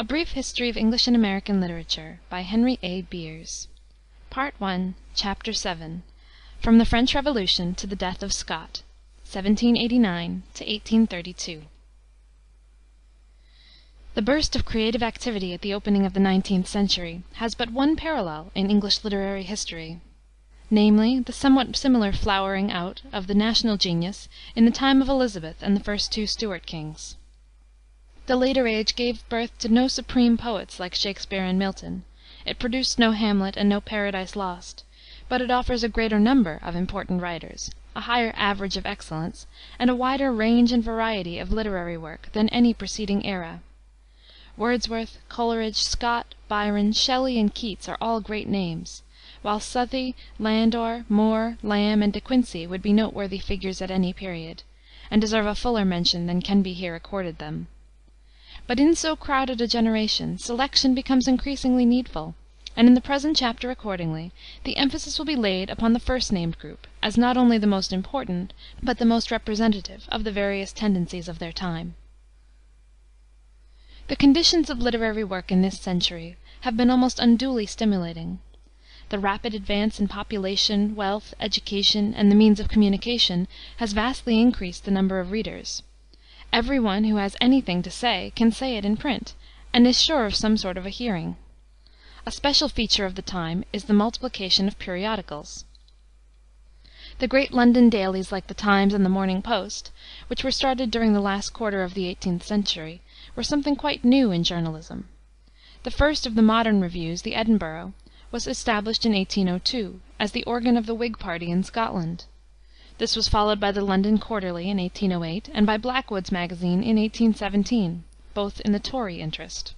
Brief History of English and American Literature by Henry A. Beers. Part I, Chapter 7. From the French Revolution to the Death of Scott, 1789 to 1832. The burst of creative activity at the opening of the 19th century has but one parallel in English literary history, namely, the somewhat similar flowering out of the national genius in the time of Elizabeth and the first two Stuart kings. The later age gave birth to no supreme poets like Shakespeare and Milton. It produced no Hamlet and no Paradise Lost, but it offers a greater number of important writers, a higher average of excellence, and a wider range and variety of literary work than any preceding era. Wordsworth, Coleridge, Scott, Byron, Shelley, and Keats are all great names, while Southey, Landor, Moore, Lamb, and De Quincy would be noteworthy figures at any period, and deserve a fuller mention than can be here accorded them. But in so crowded a generation, selection becomes increasingly needful, and in the present chapter, accordingly, the emphasis will be laid upon the first-named group, as not only the most important, but the most representative of the various tendencies of their time. The conditions of literary work in this century have been almost unduly stimulating. The rapid advance in population, wealth, education, and the means of communication has vastly increased the number of readers. Every one who has anything to say can say it in print, and is sure of some sort of a hearing. A special feature of the time is the multiplication of periodicals. The great London dailies like the Times and the Morning Post, which were started during the last quarter of the 18th century, were something quite new in journalism. The first of the modern reviews, the Edinburgh, was established in 1802 as the organ of the Whig party in Scotland. This was followed by the London Quarterly in 1808 and by Blackwood's Magazine in 1817, both in the Tory interest.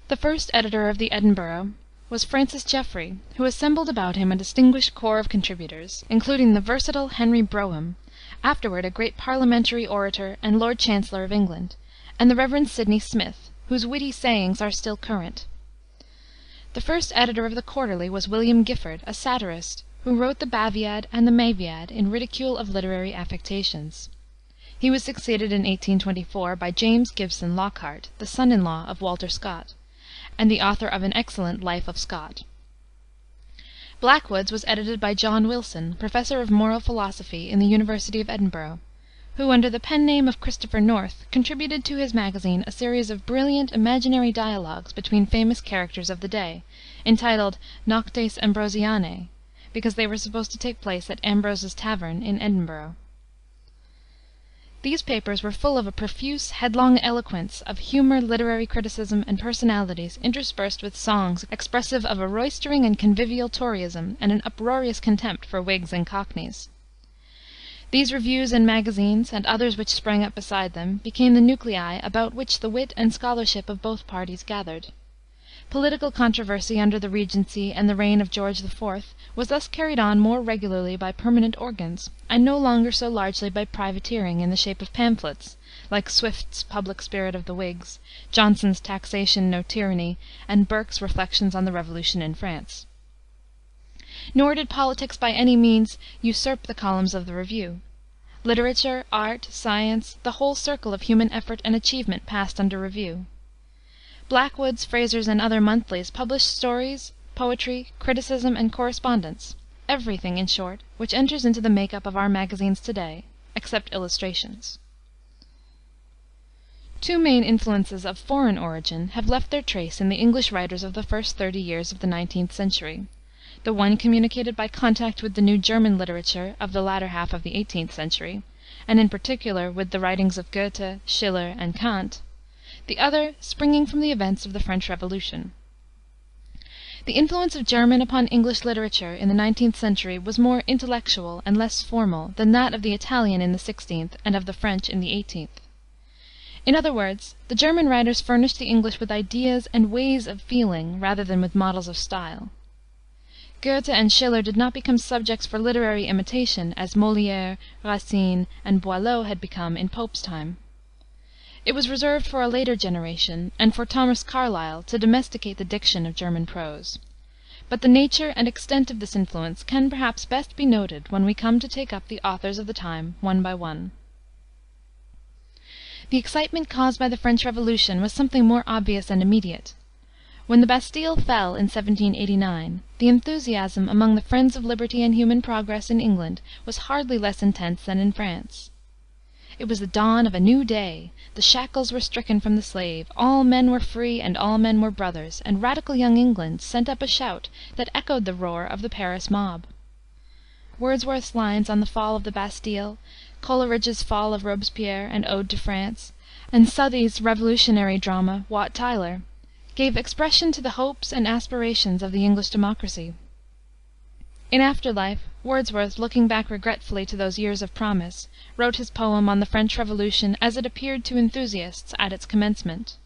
The first editor of the Edinburgh was Francis Jeffrey, who assembled about him a distinguished corps of contributors, including the versatile Henry Brougham, afterward a great parliamentary orator and Lord Chancellor of England, and the Reverend Sidney Smith, whose witty sayings are still current. The first editor of the Quarterly was William Gifford, a satirist, who wrote the Baviad and the Maeviad in ridicule of literary affectations. He was succeeded in 1824 by James Gibson Lockhart, the son-in-law of Walter Scott, and the author of an excellent Life of Scott. Blackwood's was edited by John Wilson, professor of moral philosophy in the University of Edinburgh, who, under the pen-name of Christopher North, contributed to his magazine a series of brilliant imaginary dialogues between famous characters of the day, entitled Noctes Ambrosianae, because they were supposed to take place at Ambrose's Tavern in Edinburgh. These papers were full of a profuse, headlong eloquence of humor, literary criticism, and personalities interspersed with songs expressive of a roistering and convivial Toryism and an uproarious contempt for Whigs and Cockneys. These reviews and magazines, and others which sprang up beside them, became the nuclei about which the wit and scholarship of both parties gathered. Political controversy under the Regency and the reign of George IV. Was thus carried on more regularly by permanent organs, and no longer so largely by privateering in the shape of pamphlets, like Swift's Public Spirit of the Whigs, Johnson's Taxation No Tyranny, and Burke's Reflections on the Revolution in France. Nor did politics by any means usurp the columns of the Review. Literature, art, science, the whole circle of human effort and achievement passed under review. Blackwood's, Fraser's, and other monthlies published stories, poetry, criticism, and correspondence, everything, in short, which enters into the make-up of our magazines today, except illustrations. Two main influences of foreign origin have left their trace in the English writers of the first 30 years of the 19th century, the one communicated by contact with the new German literature of the latter half of the 18th century, and in particular with the writings of Goethe, Schiller, and Kant, the other springing from the events of the French Revolution. The influence of German upon English literature in the 19th century was more intellectual and less formal than that of the Italian in the 16th and of the French in the 18th. In other words, the German writers furnished the English with ideas and ways of feeling rather than with models of style. Goethe and Schiller did not become subjects for literary imitation as Molière, Racine, and Boileau had become in Pope's time. It was reserved for a later generation, and for Thomas Carlyle, to domesticate the diction of German prose. But the nature and extent of this influence can perhaps best be noted when we come to take up the authors of the time one by one. The excitement caused by the French Revolution was something more obvious and immediate. When the Bastille fell in 1789, the enthusiasm among the friends of liberty and human progress in England was hardly less intense than in France. It was the dawn of a new day. The shackles were stricken from the slave, all men were free and all men were brothers, and radical young England sent up a shout that echoed the roar of the Paris mob. Wordsworth's lines on the fall of the Bastille, Coleridge's Fall of Robespierre and Ode to France, and Southey's revolutionary drama, Wat Tyler, gave expression to the hopes and aspirations of the English democracy. In after life, Wordsworth, looking back regretfully to those years of promise, wrote his poem on the French Revolution as it appeared to enthusiasts at its commencement.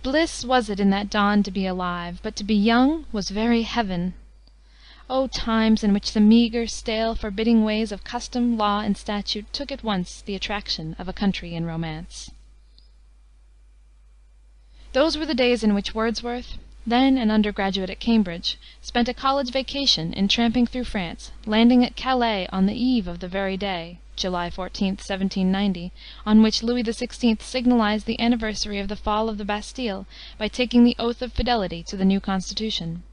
Bliss was it in that dawn to be alive, but to be young was very heaven. O times in which the meagre, stale, forbidding ways of custom, law, and statute took at once the attraction of a country in romance. Those were the days in which Wordsworth, then an undergraduate at Cambridge, spent a college vacation in tramping through France, landing at Calais on the eve of the very day, July 14, 1790, on which Louis XVI signalized the anniversary of the fall of the Bastille by taking the oath of fidelity to the new Constitution.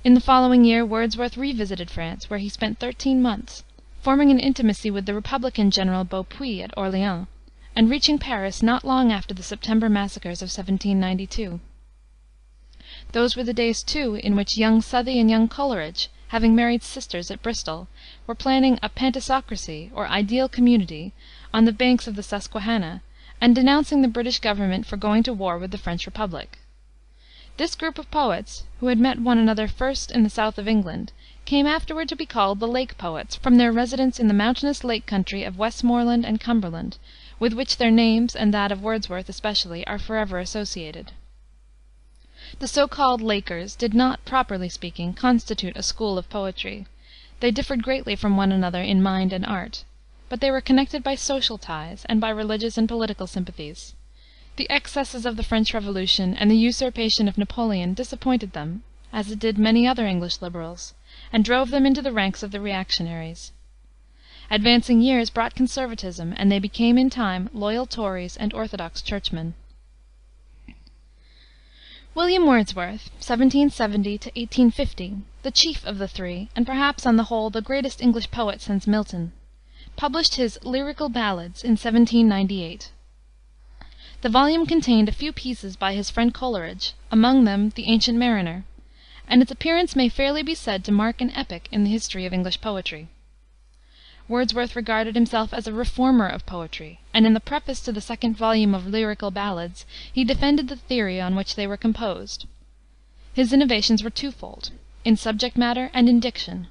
In the following year Wordsworth revisited France, where he spent 13 months, forming an intimacy with the Republican General Beaupuis at Orleans, and reaching Paris not long after the September massacres of 1792. Those were the days, too, in which young Southey and young Coleridge, having married sisters at Bristol, were planning a pantisocracy, or ideal community, on the banks of the Susquehanna, and denouncing the British government for going to war with the French Republic. This group of poets, who had met one another first in the south of England, came afterward to be called the Lake Poets, from their residence in the mountainous lake country of Westmoreland and Cumberland, with which their names, and that of Wordsworth especially, are forever associated. The so-called Lakers did not, properly speaking, constitute a school of poetry. They differed greatly from one another in mind and art, but they were connected by social ties and by religious and political sympathies. The excesses of the French Revolution and the usurpation of Napoleon disappointed them, as it did many other English liberals, and drove them into the ranks of the reactionaries. Advancing years brought conservatism, and they became in time loyal Tories and orthodox churchmen. William Wordsworth, 1770 to 1850, the chief of the three, and perhaps on the whole the greatest English poet since Milton, published his Lyrical Ballads in 1798. The volume contained a few pieces by his friend Coleridge, among them the Ancient Mariner, and its appearance may fairly be said to mark an epoch in the history of English poetry. Wordsworth regarded himself as a reformer of poetry, and in the preface to the second volume of Lyrical Ballads he defended the theory on which they were composed. His innovations were twofold, in subject matter and in diction.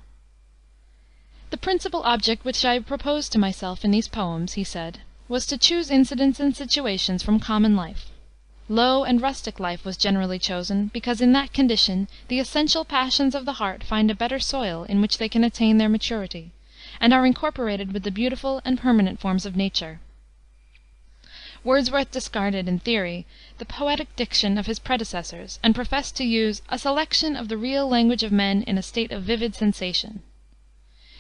The principal object which I proposed to myself in these poems, he said, was to choose incidents and situations from common life. Low and rustic life was generally chosen, because in that condition the essential passions of the heart find a better soil in which they can attain their maturity, and are incorporated with the beautiful and permanent forms of nature. Wordsworth discarded, in theory, the poetic diction of his predecessors, and professed to use a selection of the real language of men in a state of vivid sensation.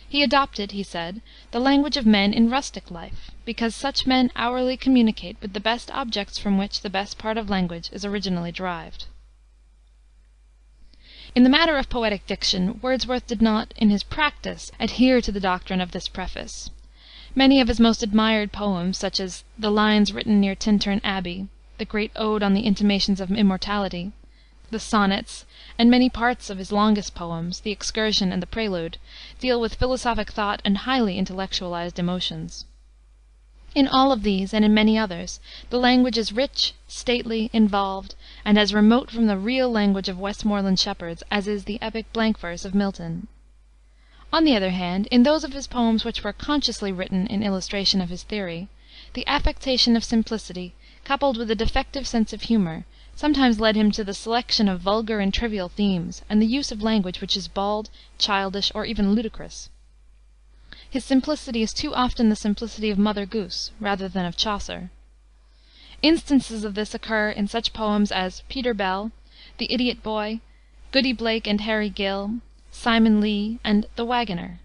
He adopted, he said, the language of men in rustic life, because such men hourly communicate with the best objects from which the best part of language is originally derived. In the matter of poetic diction, Wordsworth did not, in his practice, adhere to the doctrine of this preface. Many of his most admired poems, such as the Lines Written Near Tintern Abbey, the great ode on the Intimations of Immortality, the Sonnets, and many parts of his longest poems, the Excursion and the Prelude, deal with philosophic thought and highly intellectualized emotions. In all of these, and in many others, the language is rich, stately, involved, and as remote from the real language of Westmoreland shepherds as is the epic blank verse of Milton. On the other hand, in those of his poems which were consciously written in illustration of his theory, the affectation of simplicity, coupled with a defective sense of humor, sometimes led him to the selection of vulgar and trivial themes, and the use of language which is bald, childish, or even ludicrous. His simplicity is too often the simplicity of Mother Goose, rather than of Chaucer. Instances of this occur in such poems as Peter Bell, The Idiot Boy, Goody Blake and Harry Gill, Simon Lee, and The Wagoner.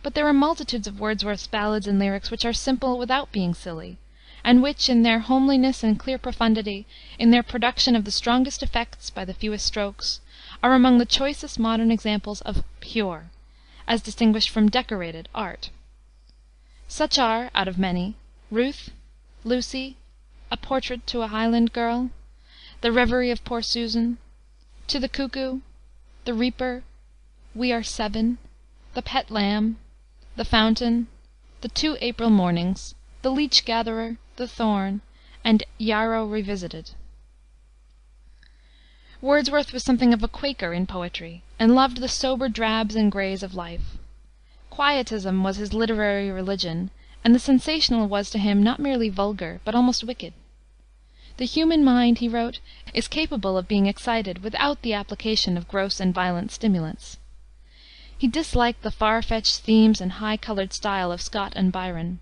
But there are multitudes of Wordsworth's ballads and lyrics which are simple without being silly, and which, in their homeliness and clear profundity, in their production of the strongest effects by the fewest strokes, are among the choicest modern examples of pure, as distinguished from decorated, art. Such are, out of many, Ruth, Lucy, A Portrait to a Highland Girl, The Reverie of Poor Susan, To the Cuckoo, The Reaper, We Are Seven, The Pet Lamb, The Fountain, The 2 April Mornings, The Leech Gatherer, The Thorn, and Yarrow Revisited. Wordsworth was something of a Quaker in poetry, and loved the sober drabs and grays of life. Quietism was his literary religion, and the sensational was to him not merely vulgar, but almost wicked. The human mind, he wrote, is capable of being excited without the application of gross and violent stimulants. He disliked the far-fetched themes and high-colored style of Scott and Byron.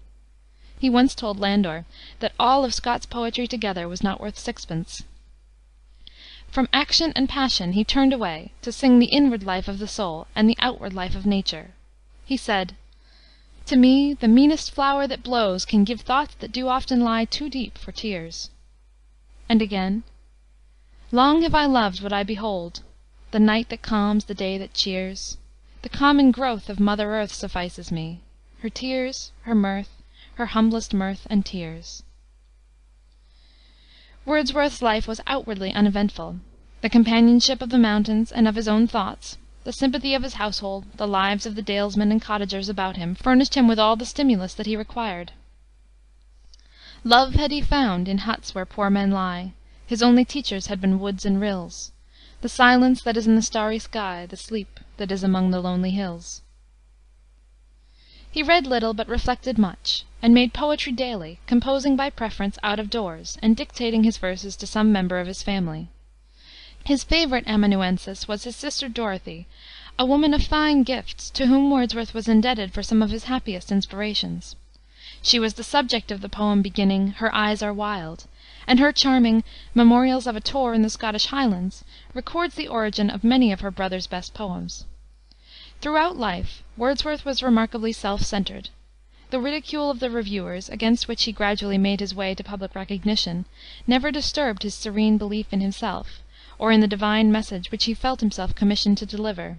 He once told Landor that all of Scott's poetry together was not worth sixpence. From action and passion he turned away to sing the inward life of the soul and the outward life of nature. He said, "To me the meanest flower that blows can give thoughts that do often lie too deep for tears." And again, "Long have I loved what I behold, the night that calms, the day that cheers. The common growth of Mother Earth suffices me, her tears, her mirth, her humblest mirth and tears." Wordsworth's life was outwardly uneventful. The companionship of the mountains and of his own thoughts, the sympathy of his household, the lives of the dalesmen and cottagers about him, furnished him with all the stimulus that he required. Love had he found in huts where poor men lie. His only teachers had been woods and rills, the silence that is in the starry sky, the sleep that is among the lonely hills. He read little but reflected much, and made poetry daily, composing by preference out of doors, and dictating his verses to some member of his family. His favorite amanuensis was his sister Dorothy, a woman of fine gifts, to whom Wordsworth was indebted for some of his happiest inspirations. She was the subject of the poem beginning "Her eyes are wild," and her charming Memorials of a Tour in the Scottish Highlands records the origin of many of her brother's best poems. Throughout life Wordsworth was remarkably self-centered. The ridicule of the reviewers, against which he gradually made his way to public recognition, never disturbed his serene belief in himself, or in the divine message which he felt himself commissioned to deliver.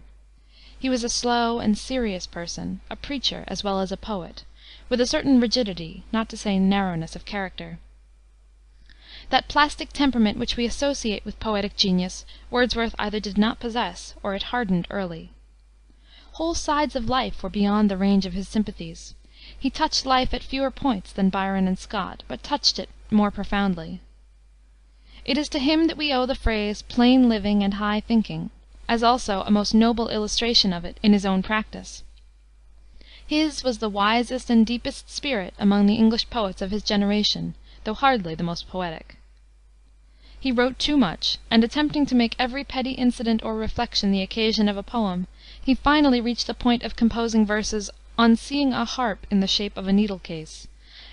He was a slow and serious person, a preacher as well as a poet, with a certain rigidity, not to say narrowness, of character. That plastic temperament which we associate with poetic genius Wordsworth either did not possess, or it hardened early. Whole sides of life were beyond the range of his sympathies. He touched life at fewer points than Byron and Scott, but touched it more profoundly. It is to him that we owe the phrase plain living and high thinking, as also a most noble illustration of it in his own practice. His was the wisest and deepest spirit among the English poets of his generation, though hardly the most poetic. He wrote too much, and attempting to make every petty incident or reflection the occasion of a poem, he finally reached the point of composing verses on seeing a harp in the shape of a needle-case,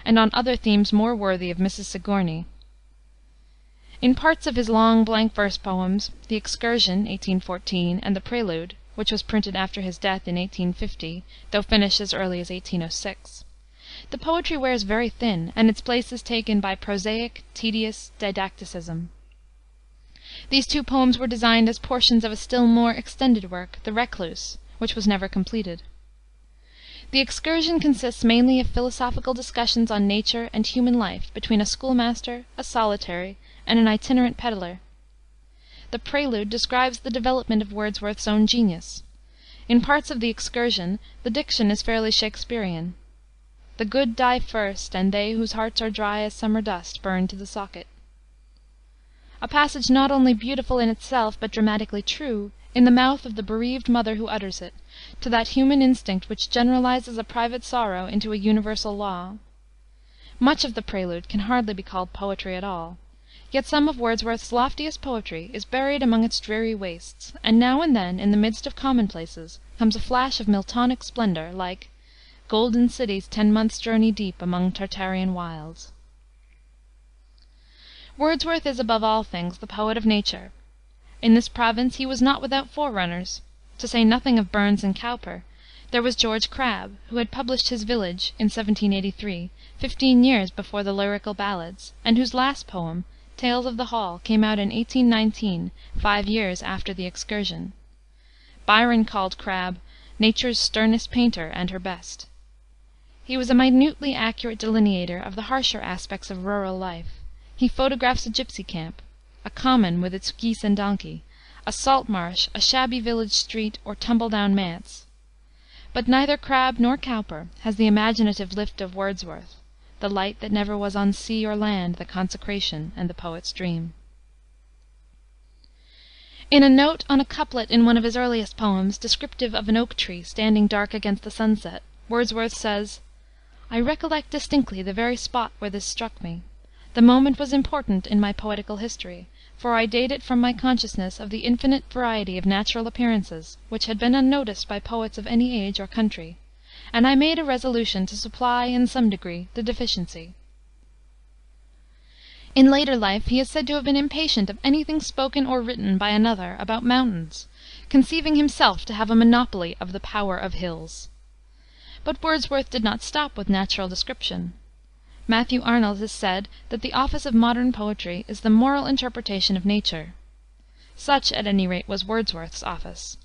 and on other themes more worthy of Mrs. Sigourney. In parts of his long blank verse poems, The Excursion, 1814, and the Prelude, which was printed after his death in 1850, though finished as early as 1806, the poetry wears very thin, and its place is taken by prosaic, tedious didacticism. These two poems were designed as portions of a still more extended work, The Recluse, which was never completed. The Excursion consists mainly of philosophical discussions on nature and human life between a schoolmaster, a solitary, and an itinerant peddler. The Prelude describes the development of Wordsworth's own genius. In parts of The Excursion the diction is fairly Shakesperian. The good die first, and they whose hearts are dry as summer dust burn to the socket. A passage not only beautiful in itself, but dramatically true, in the mouth of the bereaved mother who utters it, to that human instinct which generalizes a private sorrow into a universal law. Much of the Prelude can hardly be called poetry at all, yet some of Wordsworth's loftiest poetry is buried among its dreary wastes, and now and then, in the midst of commonplaces, comes a flash of Miltonic splendor, like "Golden cities 10 months' journey deep among Tartarian wilds." Wordsworth is, above all things, the poet of nature. In this province he was not without forerunners. To say nothing of Burns and Cowper, There was George Crabbe, who had published his Village in 1783, 15 years before the Lyrical Ballads, and whose last poem, Tales of the Hall, came out in 1819, 5 years after the Excursion. Byron called Crabbe "Nature's sternest painter and her best." He was a minutely accurate delineator of the harsher aspects of rural life. He photographs a gypsy camp, a common with its geese and donkey, a salt marsh, a shabby village street, or tumble-down manse. But neither Crabbe nor Cowper has the imaginative lift of Wordsworth, the light that never was on sea or land, the consecration and the poet's dream. In a note on a couplet in one of his earliest poems, descriptive of an oak tree standing dark against the sunset, Wordsworth says, "I recollect distinctly the very spot where this struck me. The moment was important in my poetical history, for I date it from my consciousness of the infinite variety of natural appearances which had been unnoticed by poets of any age or country, and I made a resolution to supply, in some degree, the deficiency." In later life he is said to have been impatient of anything spoken or written by another about mountains, conceiving himself to have a monopoly of the power of hills. But Wordsworth did not stop with natural description. Matthew Arnold has said that the office of modern poetry is the moral interpretation of nature. Such, at any rate, was Wordsworth's office.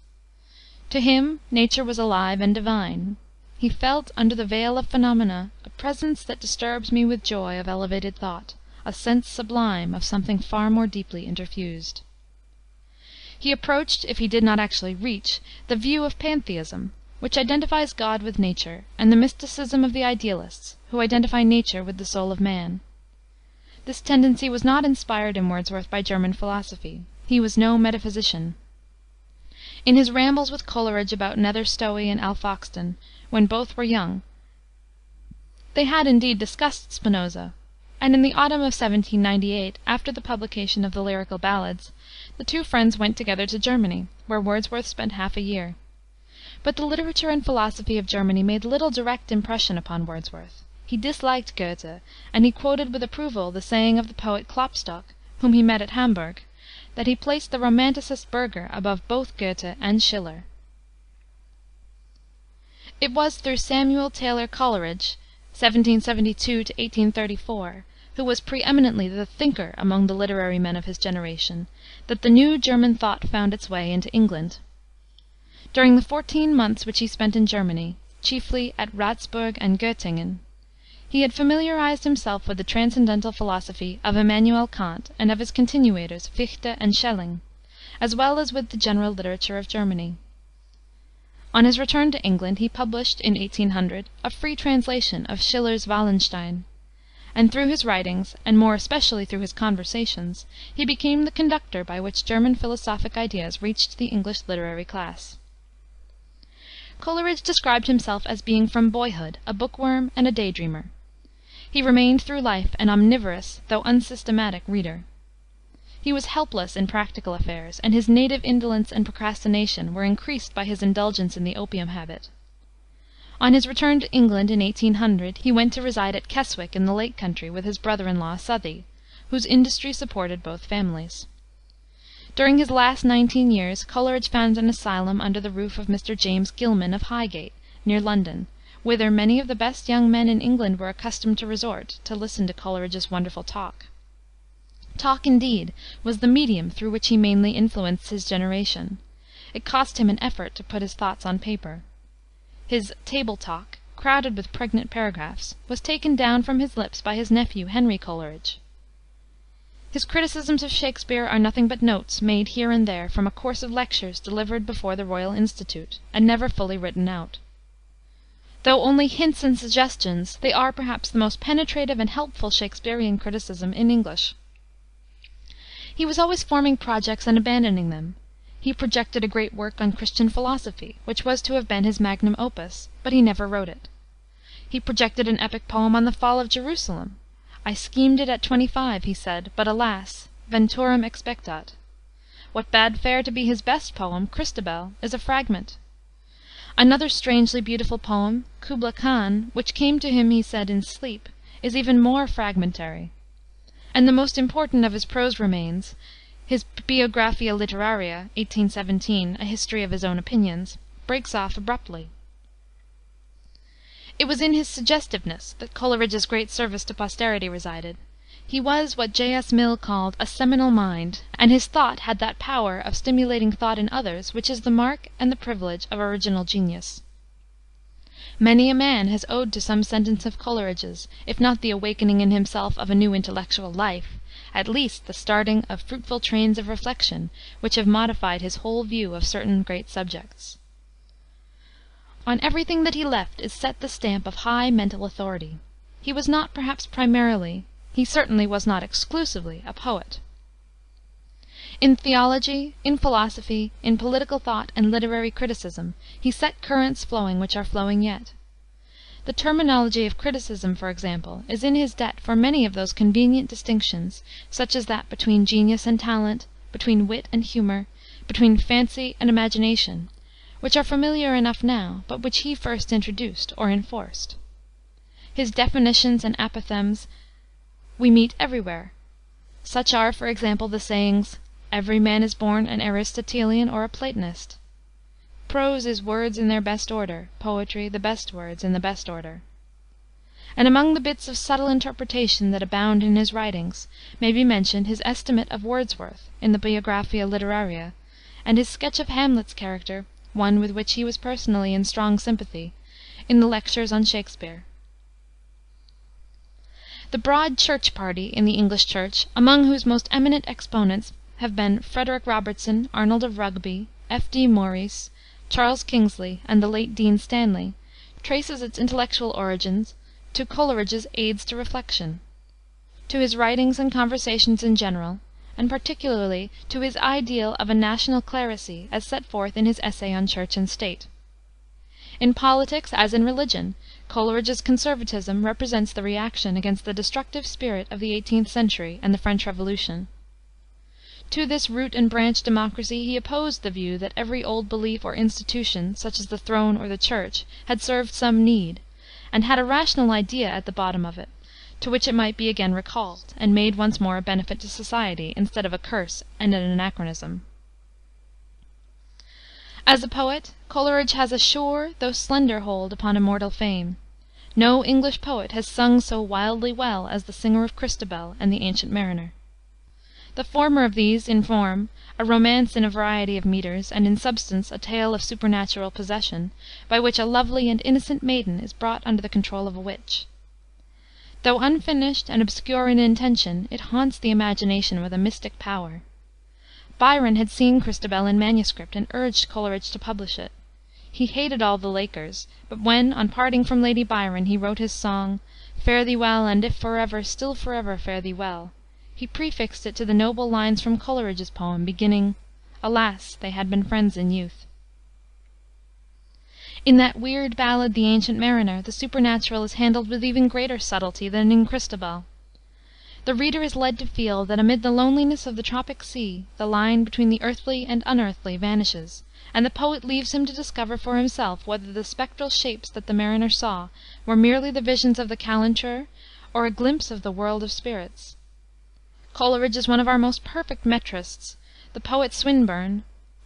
To him nature was alive and divine. He felt, under the veil of phenomena, a presence that disturbs me with joy of elevated thought, a sense sublime of something far more deeply interfused. He approached, if he did not actually reach, the view of pantheism, which identifies God with nature, and the mysticism of the idealists, who identify nature with the soul of man. This tendency was not inspired in Wordsworth by German philosophy. He was no metaphysician. In his rambles with Coleridge about Nether Stowey and Alfoxden, when both were young, they had indeed discussed Spinoza, and in the autumn of 1798, after the publication of the Lyrical Ballads, the two friends went together to Germany, where Wordsworth spent half a year. But the literature and philosophy of Germany made little direct impression upon Wordsworth. He disliked Goethe, and he quoted with approval the saying of the poet Klopstock, whom he met at Hamburg, that he placed the romanticist Burger above both Goethe and Schiller. It was through Samuel Taylor Coleridge, 1772 1834, who was preeminently the thinker among the literary men of his generation, that the new German thought found its way into England. During the 14 months which he spent in Germany, chiefly at Ratsburg and Göttingen, he had familiarized himself with the transcendental philosophy of Immanuel Kant and of his continuators, Fichte and Schelling, as well as with the general literature of Germany. On his return to England he published, in 1800, a free translation of Schiller's Wallenstein, and through his writings, and more especially through his conversations, he became the conductor by which German philosophic ideas reached the English literary class. Coleridge described himself as being from boyhood a bookworm and a day-dreamer. He remained through life an omnivorous, though unsystematic, reader. He was helpless in practical affairs, and his native indolence and procrastination were increased by his indulgence in the opium habit. On his return to England in 1800 he went to reside at Keswick in the Lake Country with his brother-in-law, Sudde, whose industry supported both families. During his last 19 years Coleridge found an asylum under the roof of Mr. James Gilman of Highgate, near London, whither many of the best young men in England were accustomed to resort to listen to Coleridge's wonderful talk. Talk, indeed, was the medium through which he mainly influenced his generation. It cost him an effort to put his thoughts on paper. His Table Talk, crowded with pregnant paragraphs, was taken down from his lips by his nephew, Henry Coleridge. His criticisms of Shakspere are nothing but notes made here and there from a course of lectures delivered before the Royal Institute, and never fully written out. Though only hints and suggestions, they are perhaps the most penetrative and helpful Shakespearean criticism in English. He was always forming projects and abandoning them. He projected a great work on Christian philosophy, which was to have been his magnum opus, but he never wrote it. He projected an epic poem on the fall of Jerusalem. I schemed it at 25, he said, but alas, venturum expectat. What bade fair to be his best poem, Christabel, is a fragment. Another strangely beautiful poem, Kubla Khan, which came to him, he said, in sleep, is even more fragmentary. And the most important of his prose remains, his Biographia Literaria, 1817, a history of his own opinions, breaks off abruptly. It was in his suggestiveness that Coleridge's great service to posterity resided. He was what J. S. Mill called a seminal mind, and his thought had that power of stimulating thought in others which is the mark and the privilege of original genius. Many a man has owed to some sentence of Coleridge's, if not the awakening in himself of a new intellectual life, at least the starting of fruitful trains of reflection which have modified his whole view of certain great subjects. On everything that he left is set the stamp of high mental authority. He was not perhaps primarily, he certainly was not exclusively, a poet. In theology, in philosophy, in political thought and literary criticism, he set currents flowing which are flowing yet. The terminology of criticism, for example, is in his debt for many of those convenient distinctions, such as that between genius and talent, between wit and humor, between fancy and imagination, which are familiar enough now, but which he first introduced or enforced. His definitions and apothegms we meet everywhere. Such are, for example, the sayings, "Every man is born an Aristotelian or a Platonist." "Prose is words in their best order, poetry the best words in the best order." And among the bits of subtle interpretation that abound in his writings may be mentioned his estimate of Wordsworth in the Biographia Literaria, and his sketch of Hamlet's character, one with which he was personally in strong sympathy, in the Lectures on Shakspere. The Broad Church party in the English Church, among whose most eminent exponents have been Frederick Robertson, Arnold of Rugby, F. D. Maurice, Charles Kingsley, and the late Dean Stanley, traces its intellectual origins to Coleridge's Aids to Reflection, to his writings and conversations in general, and particularly to his ideal of a national clerisy as set forth in his essay on Church and State. In politics, as in religion, Coleridge's conservatism represents the reaction against the destructive spirit of the 18th century and the French Revolution. To this root and branch democracy he opposed the view that every old belief or institution, such as the throne or the church, had served some need, and had a rational idea at the bottom of it, to which it might be again recalled, and made once more a benefit to society, instead of a curse and an anachronism. As a poet, Coleridge has a sure, though slender, hold upon immortal fame. No English poet has sung so wildly well as the singer of Christabel and the Ancient Mariner. The former of these, in form, a romance in a variety of meters, and in substance a tale of supernatural possession, by which a lovely and innocent maiden is brought under the control of a witch. Though unfinished and obscure in intention, it haunts the imagination with a mystic power. Byron had seen Christabel in manuscript and urged Coleridge to publish it. He hated all the Lakers, but when, on parting from Lady Byron, he wrote his song, "Fare thee well, and if forever, still forever fare thee well," he prefixed it to the noble lines from Coleridge's poem, beginning, "Alas, they had been friends in youth." In that weird ballad, The Ancient Mariner, the supernatural is handled with even greater subtlety than in Christabel. The reader is led to feel that amid the loneliness of the tropic sea the line between the earthly and unearthly vanishes, and the poet leaves him to discover for himself whether the spectral shapes that the mariner saw were merely the visions of the calenture or a glimpse of the world of spirits. Coleridge is one of our most perfect metrists. The poet Swinburne,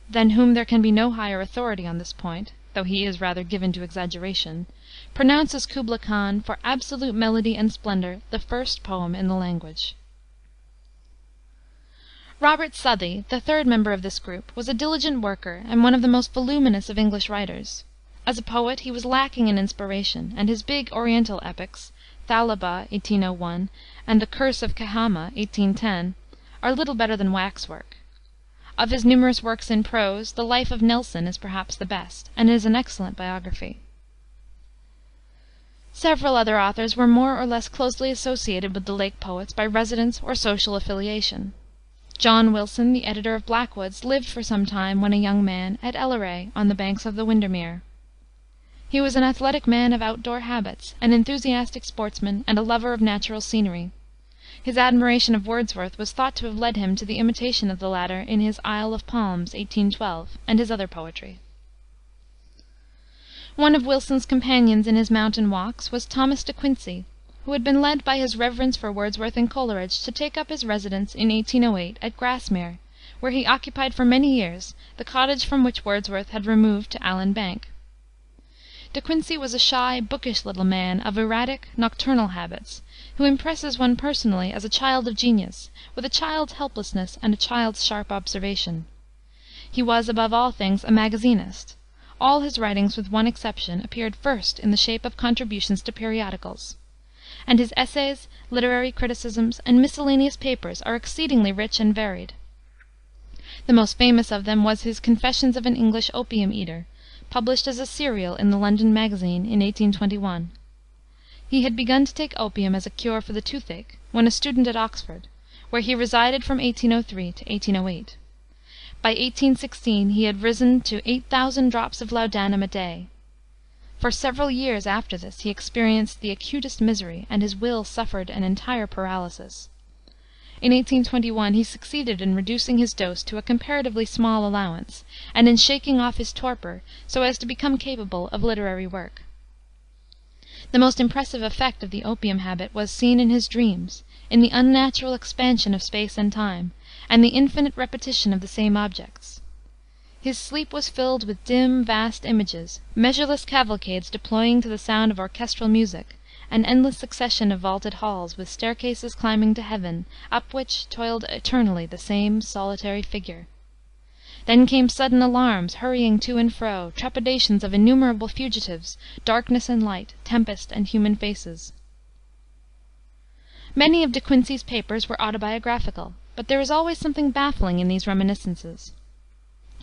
than whom there can be no higher authority on this point, though he is rather given to exaggeration, pronounces Kubla Khan, for absolute melody and splendor, the first poem in the language. Robert Southey, the third member of this group, was a diligent worker and one of the most voluminous of English writers. As a poet he was lacking in inspiration, and his big Oriental epics, Thalaba, 1801, and The Curse of Kehama, 1810, are little better than waxwork. Of his numerous works in prose, the Life of Nelson is perhaps the best, and is an excellent biography. Several other authors were more or less closely associated with the Lake poets by residence or social affiliation. John Wilson, the editor of Blackwoods, lived for some time, when a young man, at Elleray, on the banks of the Windermere. He was an athletic man of outdoor habits, an enthusiastic sportsman, and a lover of natural scenery. His admiration of Wordsworth was thought to have led him to the imitation of the latter in his Isle of Palms, 1812, and his other poetry. One of Wilson's companions in his mountain walks was Thomas de Quincy, who had been led by his reverence for Wordsworth and Coleridge to take up his residence in 1808 at Grasmere, where he occupied for many years the cottage from which Wordsworth had removed to Allan Bank. De Quincey was a shy, bookish little man of erratic, nocturnal habits, who impresses one personally as a child of genius, with a child's helplessness and a child's sharp observation. He was, above all things, a magazinist. All his writings, with one exception, appeared first in the shape of contributions to periodicals. And his essays, literary criticisms, and miscellaneous papers are exceedingly rich and varied. The most famous of them was his Confessions of an English Opium Eater, published as a serial in the London Magazine in 1821. He had begun to take opium as a cure for the toothache when a student at Oxford, where he resided from 1803 to 1808. By 1816 he had risen to 8,000 drops of laudanum a day. For several years after this he experienced the acutest misery, and his will suffered an entire paralysis. In 1821 he succeeded in reducing his dose to a comparatively small allowance, and in shaking off his torpor so as to become capable of literary work. The most impressive effect of the opium habit was seen in his dreams, in the unnatural expansion of space and time, and the infinite repetition of the same objects. His sleep was filled with dim, vast images, measureless cavalcades deploying to the sound of orchestral music, an endless succession of vaulted halls, with staircases climbing to heaven, up which toiled eternally the same solitary figure. Then came sudden alarms, hurrying to and fro, trepidations of innumerable fugitives, darkness and light, tempest and human faces. Many of De Quincey's papers were autobiographical, but there is always something baffling in these reminiscences.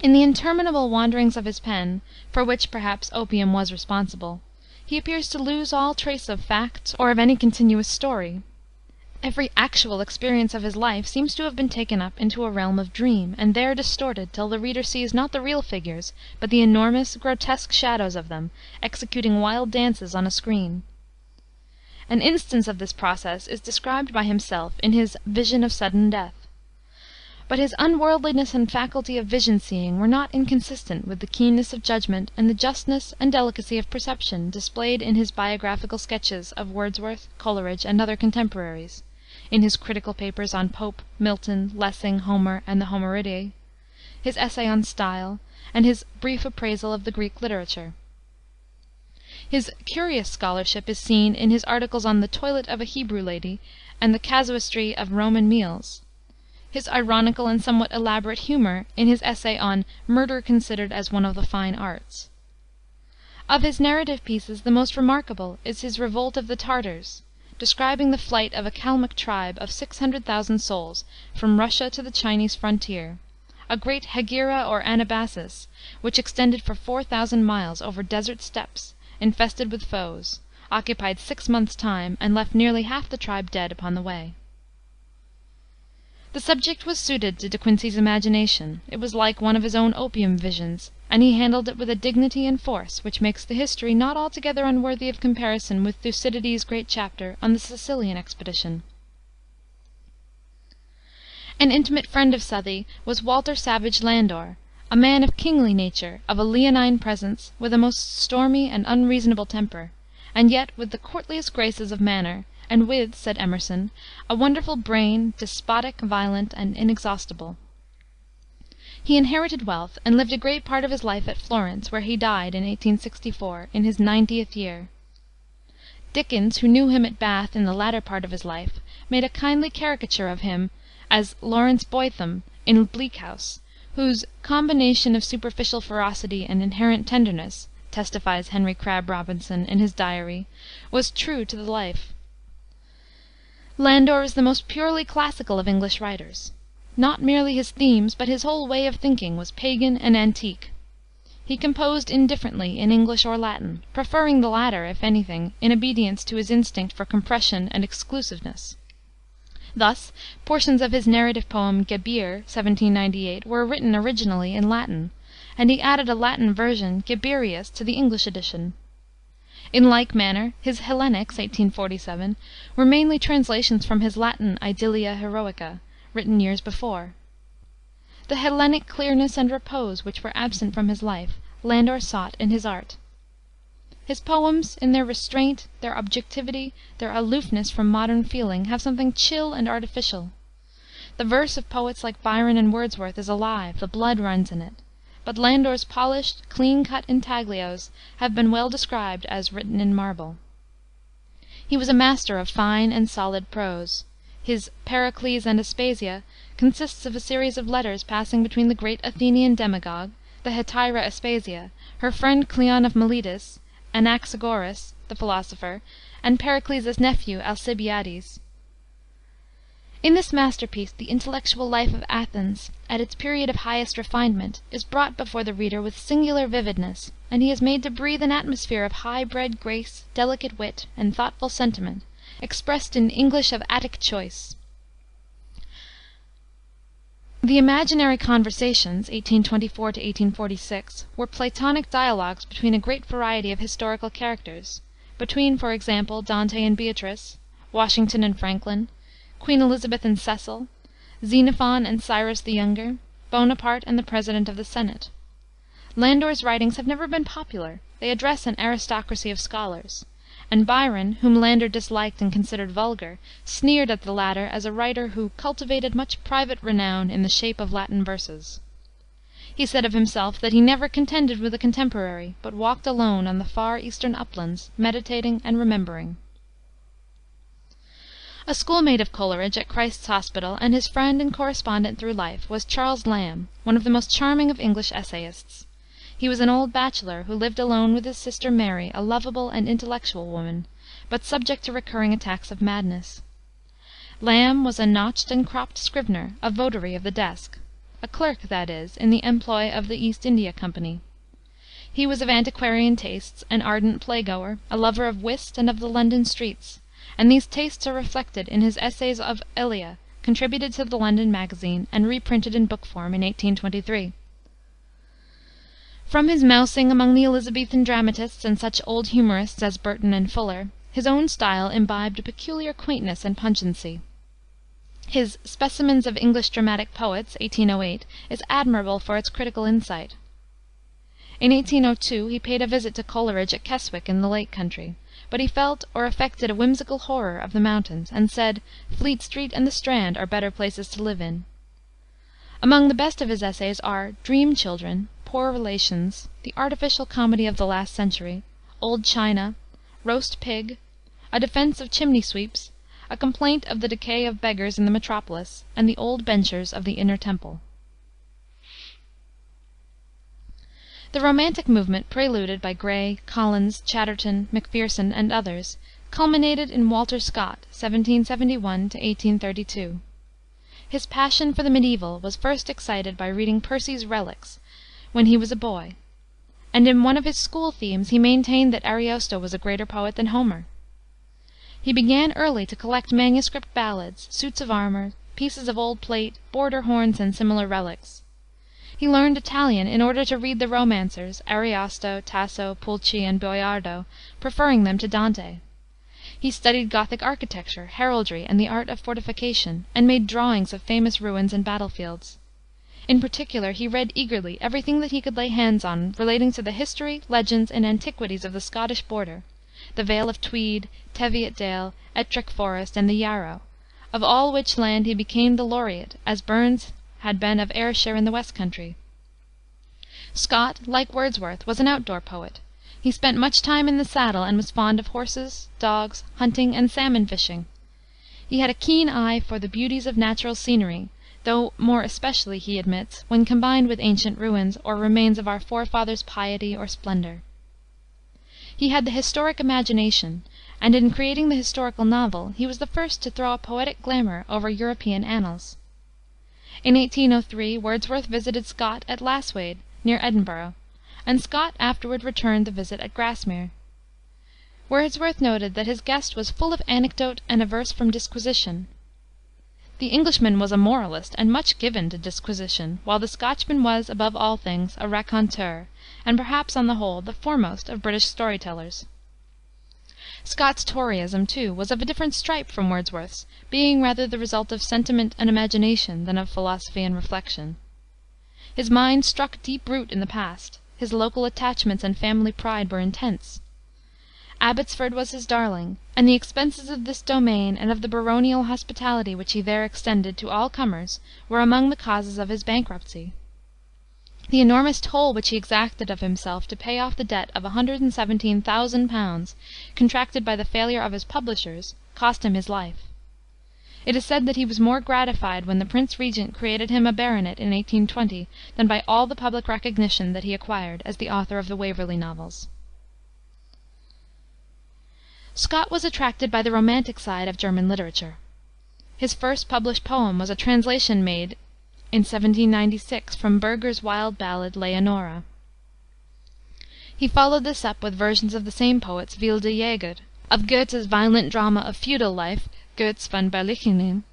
In the interminable wanderings of his pen, for which, perhaps, opium was responsible, he appears to lose all trace of facts or of any continuous story. Every actual experience of his life seems to have been taken up into a realm of dream, and there distorted till the reader sees not the real figures, but the enormous, grotesque shadows of them, executing wild dances on a screen. An instance of this process is described by himself in his Vision of Sudden Death. But his unworldliness and faculty of vision-seeing were not inconsistent with the keenness of judgment and the justness and delicacy of perception displayed in his biographical sketches of Wordsworth, Coleridge, and other contemporaries, in his critical papers on Pope, Milton, Lessing, Homer, and the Homeridae, his essay on Style, and his brief appraisal of the Greek literature. His curious scholarship is seen in his articles on the Toilet of a Hebrew Lady and the Casuistry of Roman Meals, his ironical and somewhat elaborate humor in his essay on Murder Considered as One of the Fine Arts. Of his narrative pieces the most remarkable is his Revolt of the Tartars, describing the flight of a Kalmuck tribe of 600,000 souls from Russia to the Chinese frontier, a great Hegira or Anabasis, which extended for 4,000 miles over desert steppes, infested with foes, occupied 6 months' time, and left nearly half the tribe dead upon the way. The subject was suited to De Quincey's imagination. It was like one of his own opium visions, and he handled it with a dignity and force which makes the history not altogether unworthy of comparison with Thucydides's great chapter on the Sicilian expedition. An intimate friend of Southey was Walter Savage Landor, a man of kingly nature, of a leonine presence, with a most stormy and unreasonable temper, and yet with the courtliest graces of manner, and with, said Emerson, a wonderful brain, despotic, violent, and inexhaustible. He inherited wealth, and lived a great part of his life at Florence, where he died in 1864, in his 90th year. Dickens, who knew him at Bath in the latter part of his life, made a kindly caricature of him as Lawrence Boytham in Bleak House, whose combination of superficial ferocity and inherent tenderness, testifies Henry Crabb Robinson in his diary, was true to the life. Landor is the most purely classical of English writers. Not merely his themes, but his whole way of thinking was pagan and antique. He composed indifferently in English or Latin, preferring the latter, if anything, in obedience to his instinct for compression and exclusiveness. Thus, portions of his narrative poem Gebir, 1798, were written originally in Latin, and he added a Latin version, Gebirius, to the English edition. In like manner, his Hellenics, 1847, were mainly translations from his Latin Idyllia Heroica, written years before. The Hellenic clearness and repose which were absent from his life, Landor sought in his art. His poems, in their restraint, their objectivity, their aloofness from modern feeling, have something chill and artificial. The verse of poets like Byron and Wordsworth is alive, the blood runs in it, but Landor's polished, clean-cut intaglios have been well described as written in marble. He was a master of fine and solid prose. His Pericles and Aspasia consists of a series of letters passing between the great Athenian demagogue, the hetaira Aspasia, her friend Cleon of Miletus, Anaxagoras, the philosopher, and Pericles' nephew Alcibiades. In this masterpiece the intellectual life of Athens, at its period of highest refinement, is brought before the reader with singular vividness, and he is made to breathe an atmosphere of high-bred grace, delicate wit, and thoughtful sentiment, expressed in English of Attic choice. The Imaginary Conversations, 1824 1846, were Platonic dialogues between a great variety of historical characters, between, for example, Dante and Beatrice, Washington and Franklin, Queen Elizabeth and Cecil, Xenophon and Cyrus the Younger, Bonaparte and the President of the Senate. Landor's writings have never been popular. They address an aristocracy of scholars, and Byron, whom Landor disliked and considered vulgar, sneered at the latter as a writer who cultivated much private renown in the shape of Latin verses. He said of himself that he never contended with a contemporary, but walked alone on the far eastern uplands, meditating and remembering. A schoolmate of Coleridge at Christ's Hospital, and his friend and correspondent through life, was Charles Lamb, one of the most charming of English essayists. He was an old bachelor who lived alone with his sister Mary, a lovable and intellectual woman, but subject to recurring attacks of madness. Lamb was a notched and cropped scrivener, a votary of the desk, a clerk, that is, in the employ of the East India Company. He was of antiquarian tastes, an ardent playgoer, a lover of whist and of the London streets, and these tastes are reflected in his Essays of Elia, contributed to the London Magazine, and reprinted in book form in 1823. From his mousing among the Elizabethan dramatists and such old humorists as Burton and Fuller, his own style imbibed a peculiar quaintness and pungency. His Specimens of English Dramatic Poets, 1808, is admirable for its critical insight. In 1802 he paid a visit to Coleridge at Keswick in the Lake Country, but he felt or affected a whimsical horror of the mountains, and said, "Fleet Street and the Strand are better places to live in." Among the best of his essays are Dream Children, Poor Relations, The Artificial Comedy of the Last Century, Old China, Roast Pig, A Defense of Chimney Sweeps, A Complaint of the Decay of Beggars in the Metropolis, and The Old Benchers of the Inner Temple. The Romantic movement, preluded by Gray, Collins, Chatterton, Macpherson, and others, culminated in Walter Scott, 1771 1832. His passion for the mediaeval was first excited by reading Percy's Relics when he was a boy, and in one of his school themes he maintained that Ariosto was a greater poet than Homer. He began early to collect manuscript ballads, suits of armor, pieces of old plate, border horns, and similar relics. He learned Italian in order to read the romancers, Ariosto, Tasso, Pulci, and Boiardo, preferring them to Dante. He studied Gothic architecture, heraldry, and the art of fortification, and made drawings of famous ruins and battlefields. In particular, he read eagerly everything that he could lay hands on relating to the history, legends, and antiquities of the Scottish border, the Vale of Tweed, Teviot Dale, Ettrick Forest, and the Yarrow, of all which land he became the laureate, as Burns had been of Ayrshire in the West Country. Scott, like Wordsworth, was an outdoor poet. He spent much time in the saddle, and was fond of horses, dogs, hunting, and salmon fishing. He had a keen eye for the beauties of natural scenery, though more especially, he admits, when combined with ancient ruins, or remains of our forefathers' piety or splendor. He had the historic imagination, and in creating the historical novel he was the first to throw a poetic glamour over European annals. In 1803 Wordsworth visited Scott at Lasswade, near Edinburgh, and Scott afterward returned the visit at Grasmere. Wordsworth noted that his guest was full of anecdote and averse from disquisition. The Englishman was a moralist and much given to disquisition, while the Scotchman was, above all things, a raconteur, and perhaps, on the whole, the foremost of British story tellers. Scott's Toryism, too, was of a different stripe from Wordsworth's, being rather the result of sentiment and imagination than of philosophy and reflection. His mind struck deep root in the past. His local attachments and family pride were intense. Abbotsford was his darling, and the expenses of this domain and of the baronial hospitality which he there extended to all comers were among the causes of his bankruptcy. The enormous toll which he exacted of himself to pay off the debt of 117,000 pounds, contracted by the failure of his publishers, cost him his life. It is said that he was more gratified when the Prince Regent created him a baronet in 1820 than by all the public recognition that he acquired as the author of the Waverly Novels. Scott was attracted by the romantic side of German literature. His first published poem was a translation made in 1796 from Burger's wild ballad, Leonora. He followed this up with versions of the same poet's Wilde Jäger, of Goethe's violent drama of feudal life, Götz von Berlichingen,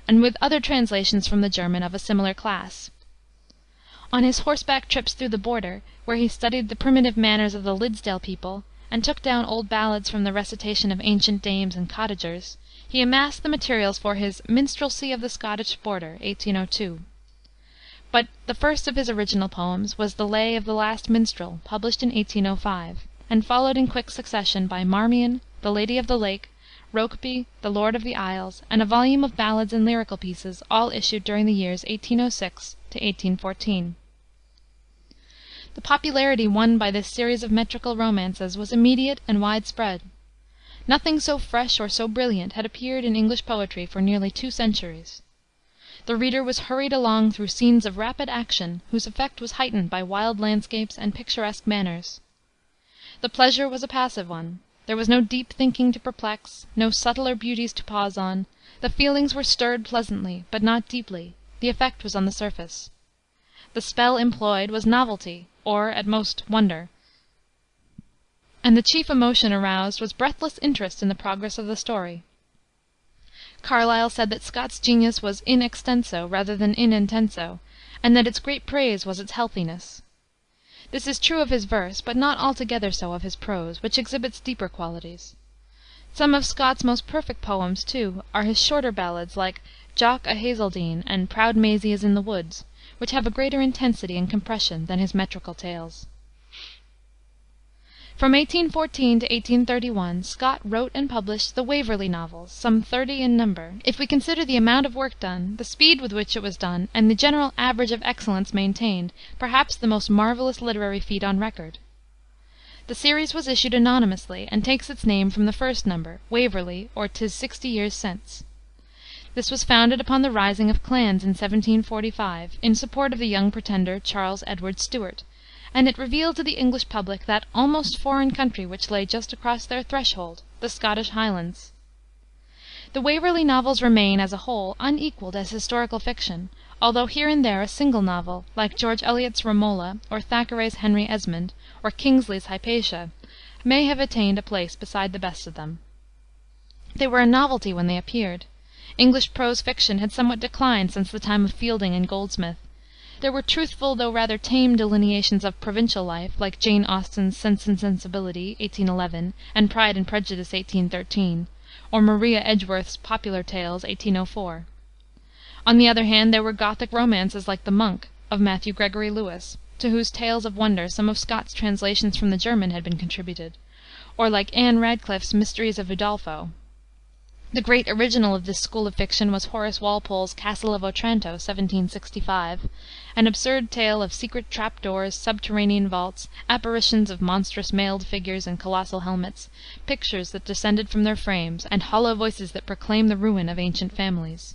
and with other translations from the German of a similar class. On his horseback trips through the border, where he studied the primitive manners of the Liddesdale people, and took down old ballads from the recitation of ancient dames and cottagers, he amassed the materials for his Minstrelsy of the Scottish Border, 1802. But the first of his original poems was the Lay of the Last Minstrel, published in 1805, and followed in quick succession by Marmion, The Lady of the Lake, Rokeby, The Lord of the Isles, and a volume of ballads and lyrical pieces, all issued during the years 1806 to 1814. The popularity won by this series of metrical romances was immediate and widespread. Nothing so fresh or so brilliant had appeared in English poetry for nearly 2 centuries. The reader was hurried along through scenes of rapid action, whose effect was heightened by wild landscapes and picturesque manners. The pleasure was a passive one. There was no deep thinking to perplex, no subtler beauties to pause on. The feelings were stirred pleasantly, but not deeply. The effect was on the surface. The spell employed was novelty, or, at most, wonder, and the chief emotion aroused was breathless interest in the progress of the story. Carlyle said that Scott's genius was in extenso rather than in intenso, and that its great praise was its healthiness. This is true of his verse, but not altogether so of his prose, which exhibits deeper qualities. Some of Scott's most perfect poems, too, are his shorter ballads, like Jock a Hazeldene and Proud Maisie is in the Woods, which have a greater intensity and compression than his metrical tales. From 1814 to 1831 Scott wrote and published the Waverly Novels, some 30 in number, if we consider the amount of work done, the speed with which it was done, and the general average of excellence maintained, perhaps the most marvelous literary feat on record. The series was issued anonymously, and takes its name from the first number, Waverly, or 'Tis 60 Years Since. This was founded upon the rising of clans in 1745, in support of the young pretender, Charles Edward Stuart, and it revealed to the English public that almost foreign country which lay just across their threshold, the Scottish Highlands. The Waverly Novels remain, as a whole, unequaled as historical fiction, although here and there a single novel, like George Eliot's Romola, or Thackeray's Henry Esmond, or Kingsley's Hypatia, may have attained a place beside the best of them. They were a novelty when they appeared. English prose fiction had somewhat declined since the time of Fielding and Goldsmith. There were truthful though rather tame delineations of provincial life, like Jane Austen's Sense and Sensibility, 1811, and Pride and Prejudice, 1813, or Maria Edgeworth's Popular Tales, 1804. On the other hand, there were Gothic romances like The Monk, of Matthew Gregory Lewis, to whose tales of wonder some of Scott's translations from the German had been contributed, or like Anne Radcliffe's Mysteries of Udolpho. The great original of this school of fiction was Horace Walpole's Castle of Otranto, 1765, an absurd tale of secret trap-doors, subterranean vaults, apparitions of monstrous mailed figures in colossal helmets, pictures that descended from their frames, and hollow voices that proclaim the ruin of ancient families.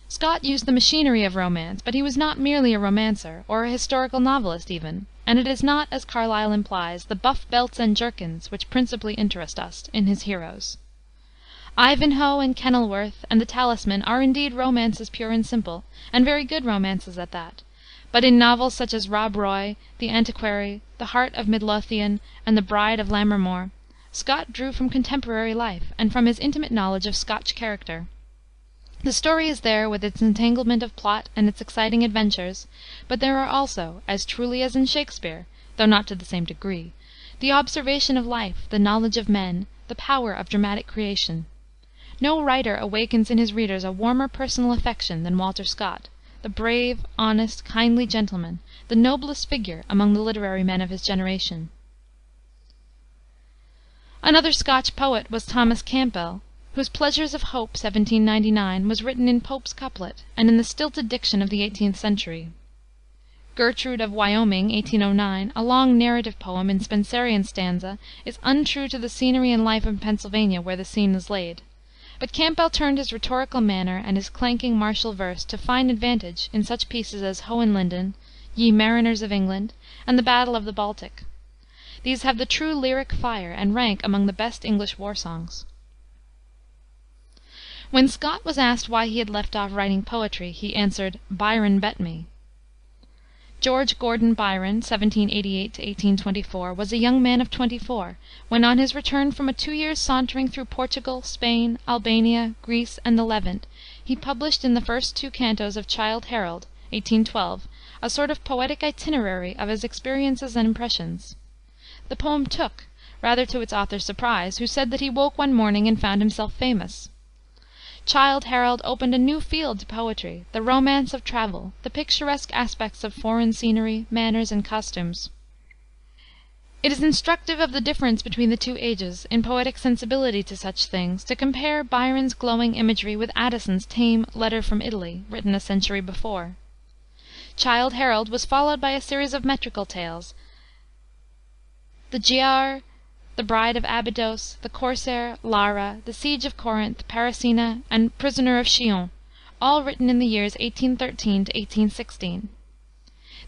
Scott used the machinery of romance, but he was not merely a romancer, or a historical novelist even, and it is not, as Carlyle implies, the buff belts and jerkins which principally interest us in his heroes. Ivanhoe and Kenilworth and the Talisman are indeed romances pure and simple, and very good romances at that, but in novels such as Rob Roy, The Antiquary, The Heart of Midlothian, and The Bride of Lammermoor, Scott drew from contemporary life and from his intimate knowledge of Scotch character. The story is there, with its entanglement of plot and its exciting adventures, but there are also, as truly as in Shakspere, though not to the same degree, the observation of life, the knowledge of men, the power of dramatic creation. No writer awakens in his readers a warmer personal affection than Walter Scott, the brave, honest, kindly gentleman, the noblest figure among the literary men of his generation. Another Scotch poet was Thomas Campbell, whose Pleasures of Hope, 1799, was written in Pope's couplet, and in the stilted diction of the 18th century. Gertrude of Wyoming, 1809, a long narrative poem in Spenserian stanza, is untrue to the scenery and life of Pennsylvania where the scene is laid. But Campbell turned his rhetorical manner and his clanking martial verse to fine advantage in such pieces as Hohenlinden, Ye Mariners of England, and the Battle of the Baltic. These have the true lyric fire and rank among the best English war songs. When Scott was asked why he had left off writing poetry, he answered, "Byron bet me." George Gordon Byron (1788 1824) was a young man of 24 when, on his return from a 2 years' sauntering through Portugal, Spain, Albania, Greece, and the Levant, he published in the first 2 cantos of Childe Harold (1812) a sort of poetic itinerary of his experiences and impressions. The poem took, rather to its author's surprise, who said that he woke one morning and found himself famous. Childe Harold opened a new field to poetry, the romance of travel, the picturesque aspects of foreign scenery, manners, and costumes. It is instructive of the difference between the 2 ages, in poetic sensibility to such things, to compare Byron's glowing imagery with Addison's tame Letter from Italy, written a century before. Childe Harold was followed by a series of metrical tales, the Giaour, the Bride of Abydos, the Corsair, Lara, the Siege of Corinth, Parisina, and Prisoner of Chillon, all written in the years 1813 to 1816.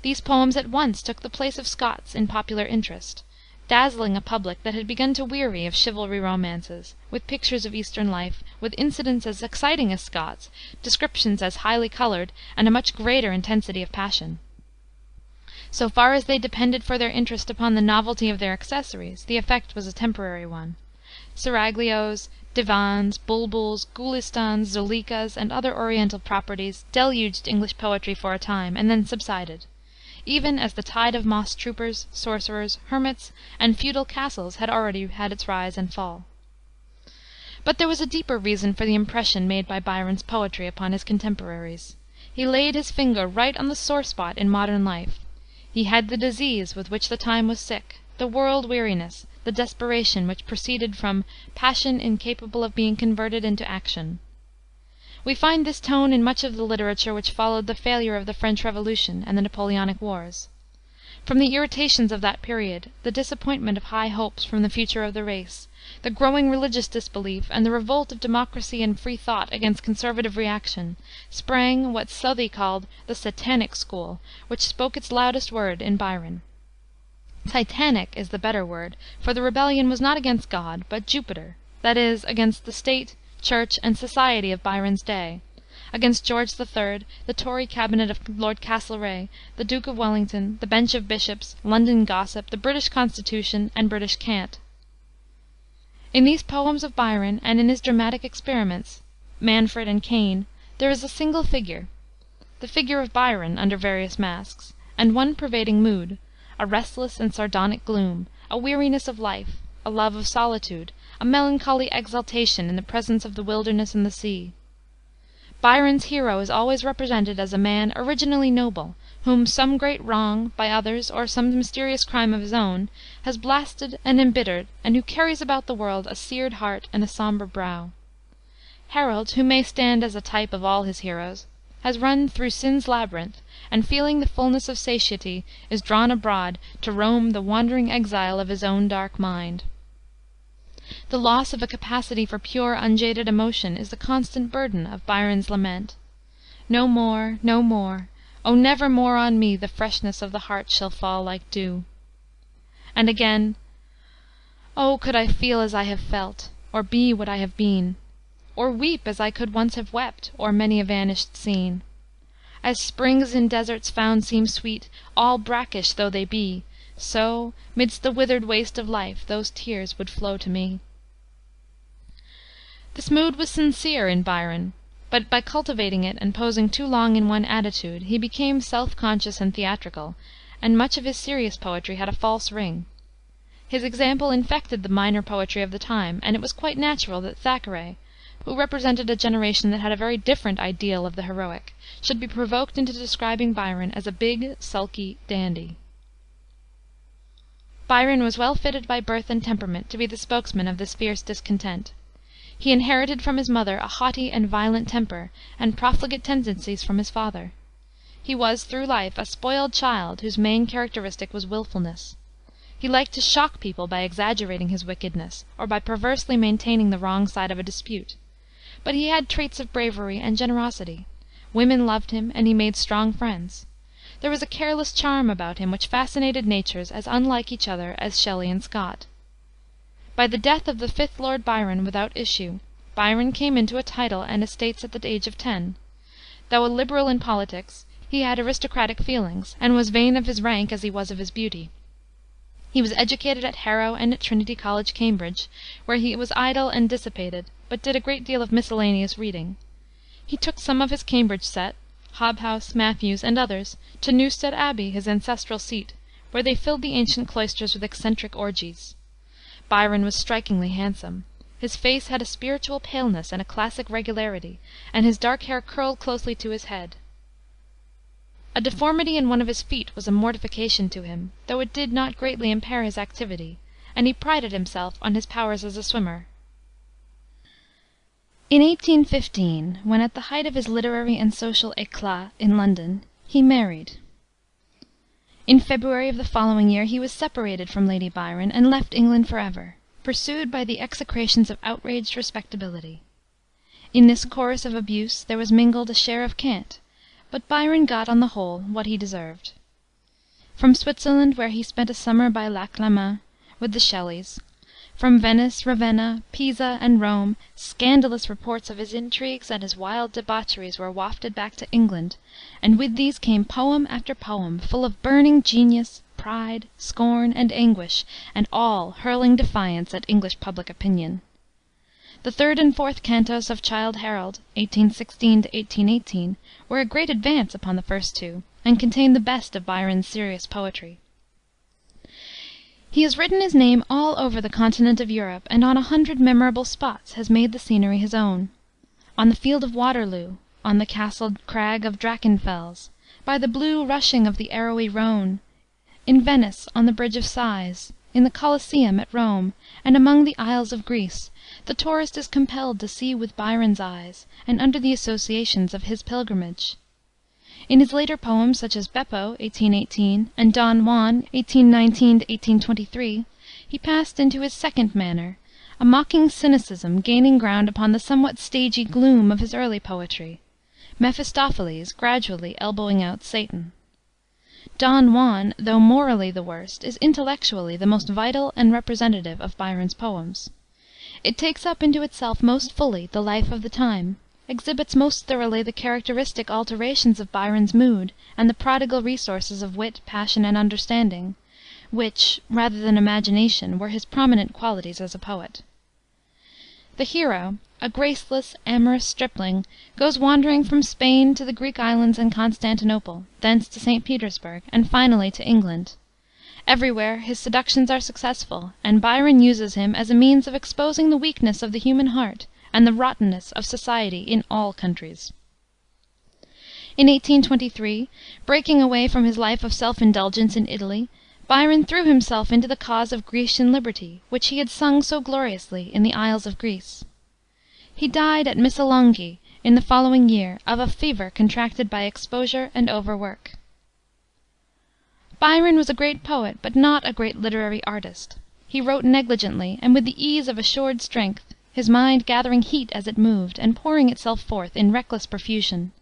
These poems at once took the place of Scott's in popular interest, dazzling a public that had begun to weary of chivalry romances, with pictures of Eastern life, with incidents as exciting as Scott's, descriptions as highly colored, and a much greater intensity of passion. So far as they depended for their interest upon the novelty of their accessories, the effect was a temporary one. Seraglios, divans, bulbuls, gulistans, zuleikas, and other Oriental properties deluged English poetry for a time, and then subsided, even as the tide of moss troopers, sorcerers, hermits, and feudal castles had already had its rise and fall. But there was a deeper reason for the impression made by Byron's poetry upon his contemporaries. He laid his finger right on the sore spot in modern life. He had the disease with which the time was sick, the world weariness, the desperation which proceeded from passion incapable of being converted into action. We find this tone in much of the literature which followed the failure of the French Revolution and the Napoleonic Wars. From the irritations of that period, the disappointment of high hopes from the future of the race, the growing religious disbelief, and the revolt of democracy and free thought against conservative reaction, sprang what Southey called the Satanic school, which spoke its loudest word in Byron. Titanic is the better word, for the rebellion was not against God, but Jupiter, that is, against the state, church, and society of Byron's day, against George III., the Tory cabinet of Lord Castlereagh, the Duke of Wellington, the bench of bishops, London gossip, the British Constitution, and British cant. In these poems of Byron, and in his dramatic experiments, Manfred and Cain, there is a single figure, the figure of Byron under various masks, and one pervading mood, a restless and sardonic gloom, a weariness of life, a love of solitude, a melancholy exaltation in the presence of the wilderness and the sea. Byron's hero is always represented as a man originally noble, whom some great wrong, by others, or some mysterious crime of his own, has blasted and embittered, and who carries about the world a seared heart and a somber brow. Harold, who may stand as a type of all his heroes, has run through sin's labyrinth, and feeling the fullness of satiety, is drawn abroad to roam the wandering exile of his own dark mind. The loss of a capacity for pure, unjaded emotion is the constant burden of Byron's lament. No more, no more, oh, never more on me the freshness of the heart shall fall like dew. And again, oh, could I feel as I have felt, or be what I have been, or weep as I could once have wept o'er many a vanished scene. As springs in deserts found seem sweet, all brackish though they be, so, midst the withered waste of life, those tears would flow to me. This mood was sincere in Byron, but by cultivating it and posing too long in one attitude, he became self-conscious and theatrical, and much of his serious poetry had a false ring. His example infected the minor poetry of the time, and it was quite natural that Thackeray, who represented a generation that had a very different ideal of the heroic, should be provoked into describing Byron as a big, sulky dandy. Byron was well fitted by birth and temperament to be the spokesman of this fierce discontent. He inherited from his mother a haughty and violent temper, and profligate tendencies from his father. He was, through life, a spoiled child whose main characteristic was wilfulness. He liked to shock people by exaggerating his wickedness, or by perversely maintaining the wrong side of a dispute. But he had traits of bravery and generosity. Women loved him, and he made strong friends. There was a careless charm about him which fascinated natures as unlike each other as Shelley and Scott. By the death of the fifth Lord Byron without issue, Byron came into a title and estates at the age of 10. Though a liberal in politics, he had aristocratic feelings, and was vain of his rank as he was of his beauty. He was educated at Harrow and at Trinity College, Cambridge, where he was idle and dissipated, but did a great deal of miscellaneous reading. He took some of his Cambridge set, Hobhouse, Matthews, and others, to Newstead Abbey, his ancestral seat, where they filled the ancient cloisters with eccentric orgies. Byron was strikingly handsome. His face had a spiritual paleness and a classic regularity, and his dark hair curled closely to his head. A deformity in one of his feet was a mortification to him, though it did not greatly impair his activity, and he prided himself on his powers as a swimmer. In 1815, when at the height of his literary and social éclat in London, he married. In February of the following year he was separated from Lady Byron and left England forever, pursued by the execrations of outraged respectability. In this chorus of abuse there was mingled a share of cant, but Byron got, on the whole, what he deserved. From Switzerland, where he spent a summer by Lac la Main with the Shelleys, from Venice, Ravenna, Pisa, and Rome, scandalous reports of his intrigues and his wild debaucheries were wafted back to England, and with these came poem after poem, full of burning genius, pride, scorn, and anguish, and all hurling defiance at English public opinion. The third and fourth cantos of Childe Harold, 1816 to 1818, were a great advance upon the first two, and contain the best of Byron's serious poetry. He has written his name all over the continent of Europe, and on 100 memorable spots has made the scenery his own. On the field of Waterloo, on the castled crag of Drachenfels, by the blue rushing of the arrowy Rhone, in Venice on the Bridge of Sighs, in the Colosseum at Rome, and among the isles of Greece, the tourist is compelled to see with Byron's eyes, and under the associations of his pilgrimage. In his later poems, such as Beppo, 1818, and Don Juan, 1819 to 1823, he passed into his second manner, a mocking cynicism gaining ground upon the somewhat stagey gloom of his early poetry, Mephistopheles gradually elbowing out Satan. Don Juan, though morally the worst, is intellectually the most vital and representative of Byron's poems. It takes up into itself most fully the life of the time, exhibits most thoroughly the characteristic alterations of Byron's mood, and the prodigal resources of wit, passion, and understanding, which, rather than imagination, were his prominent qualities as a poet. The hero, a graceless, amorous stripling, goes wandering from Spain to the Greek islands and Constantinople, thence to St. Petersburg, and finally to England. Everywhere his seductions are successful, and Byron uses him as a means of exposing the weakness of the human heart and the rottenness of society in all countries. In 1823, breaking away from his life of self-indulgence in Italy, Byron threw himself into the cause of Grecian liberty, which he had sung so gloriously in the Isles of Greece. He died at Missolonghi in the following year of a fever contracted by exposure and overwork. Byron was a great poet, but not a great literary artist. He wrote negligently, and with the ease of assured strength, his mind gathering heat as it moved, and pouring itself forth in reckless profusion.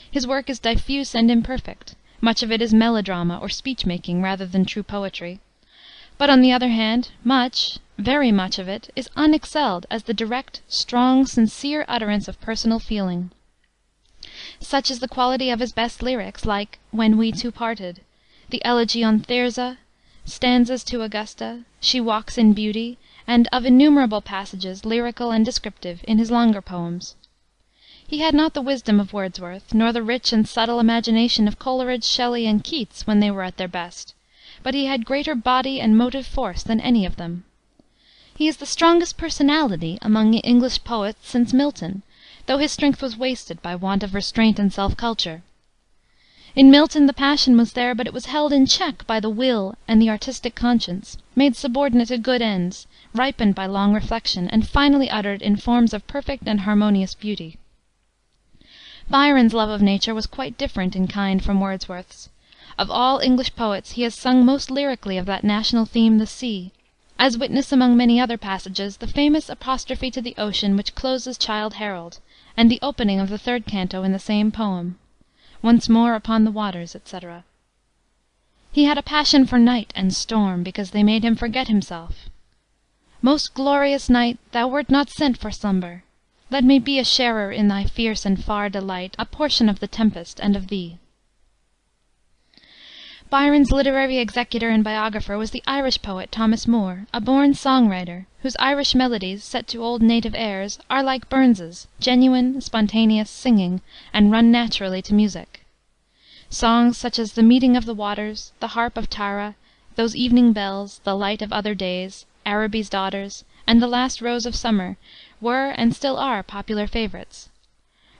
His work is diffuse and imperfect. Much of it is melodrama or speech-making rather than true poetry. But, on the other hand, much, very much of it, is unexcelled as the direct, strong, sincere utterance of personal feeling. Such is the quality of his best lyrics, like When We Two Parted, the Elegy on Thyrza, stanzas to Augusta, She Walks in Beauty, and of innumerable passages, lyrical and descriptive, in his longer poems. He had not the wisdom of Wordsworth, nor the rich and subtle imagination of Coleridge, Shelley, and Keats when they were at their best, but he had greater body and motive force than any of them. He is the strongest personality among English poets since Milton, though his strength was wasted by want of restraint and self-culture. In Milton the passion was there, but it was held in check by the will and the artistic conscience, made subordinate to good ends, ripened by long reflection, and finally uttered in forms of perfect and harmonious beauty. Byron's love of nature was quite different in kind from Wordsworth's. Of all English poets he has sung most lyrically of that national theme, the sea, as witness, among many other passages, the famous apostrophe to the ocean which closes Childe Harold, and the opening of the third canto in the same poem, "Once more upon the waters," etc. He had a passion for night and storm, because they made him forget himself. "Most glorious night, thou wert not sent for slumber. Let me be a sharer in thy fierce and far delight, a portion of the tempest and of thee." Byron's literary executor and biographer was the Irish poet Thomas Moore, a born song writer, whose Irish melodies, set to old native airs, are like Burns's, genuine, spontaneous, singing, and run naturally to music. Songs such as "The Meeting of the Waters," "The Harp of Tara," "Those Evening Bells," "The Light of Other Days," "Araby's Daughters," and "The Last Rose of Summer" were and still are popular favorites.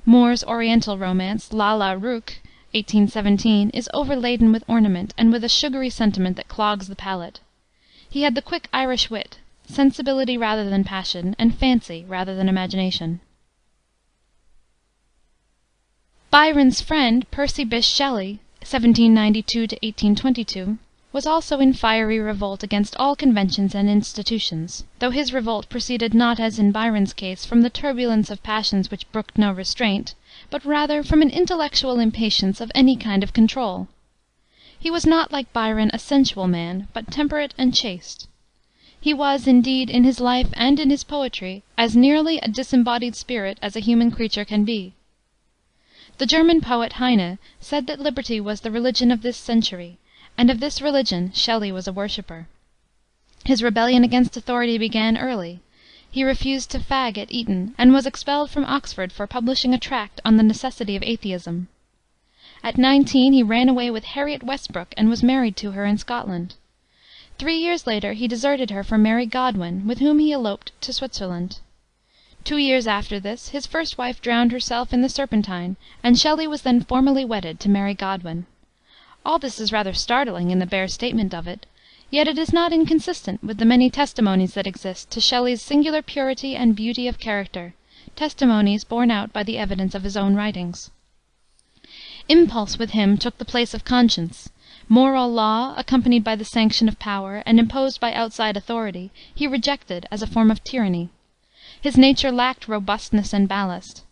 Moore's Oriental romance, Lalla Rookh, 1817, is overladen with ornament and with a sugary sentiment that clogs the palate. He had the quick Irish wit, sensibility rather than passion, and fancy rather than imagination. Byron's friend, Percy Bysshe Shelley (1792 1822), was also in fiery revolt against all conventions and institutions, though his revolt proceeded not, as in Byron's case, from the turbulence of passions which brooked no restraint, but rather from an intellectual impatience of any kind of control. He was not, like Byron, a sensual man, but temperate and chaste. He was, indeed, in his life and in his poetry, as nearly a disembodied spirit as a human creature can be. The German poet Heine said that liberty was the religion of this century, and of this religion Shelley was a worshipper. His rebellion against authority began early. He refused to fag at Eton, and was expelled from Oxford for publishing a tract on the necessity of atheism. At 19 he ran away with Harriet Westbrook and was married to her in Scotland. 3 years later he deserted her for Mary Godwin, with whom he eloped to Switzerland. 2 years after this his first wife drowned herself in the Serpentine, and Shelley was then formally wedded to Mary Godwin. All this is rather startling in the bare statement of it, yet it is not inconsistent with the many testimonies that exist to Shelley's singular purity and beauty of character, testimonies borne out by the evidence of his own writings. Impulse with him took the place of conscience. Moral law, accompanied by the sanction of power, and imposed by outside authority, he rejected as a form of tyranny. His nature lacked robustness and ballast.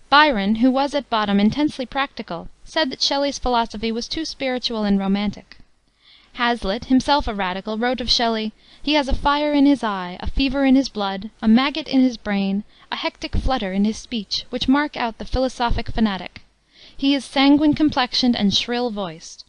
Byron, who was at bottom intensely practical, said that Shelley's philosophy was too spiritual and romantic. Hazlitt, himself a radical, wrote of Shelley, "He has a fire in his eye, a fever in his blood, a maggot in his brain, a hectic flutter in his speech, which mark out the philosophic fanatic. He is sanguine complexioned and shrill voiced."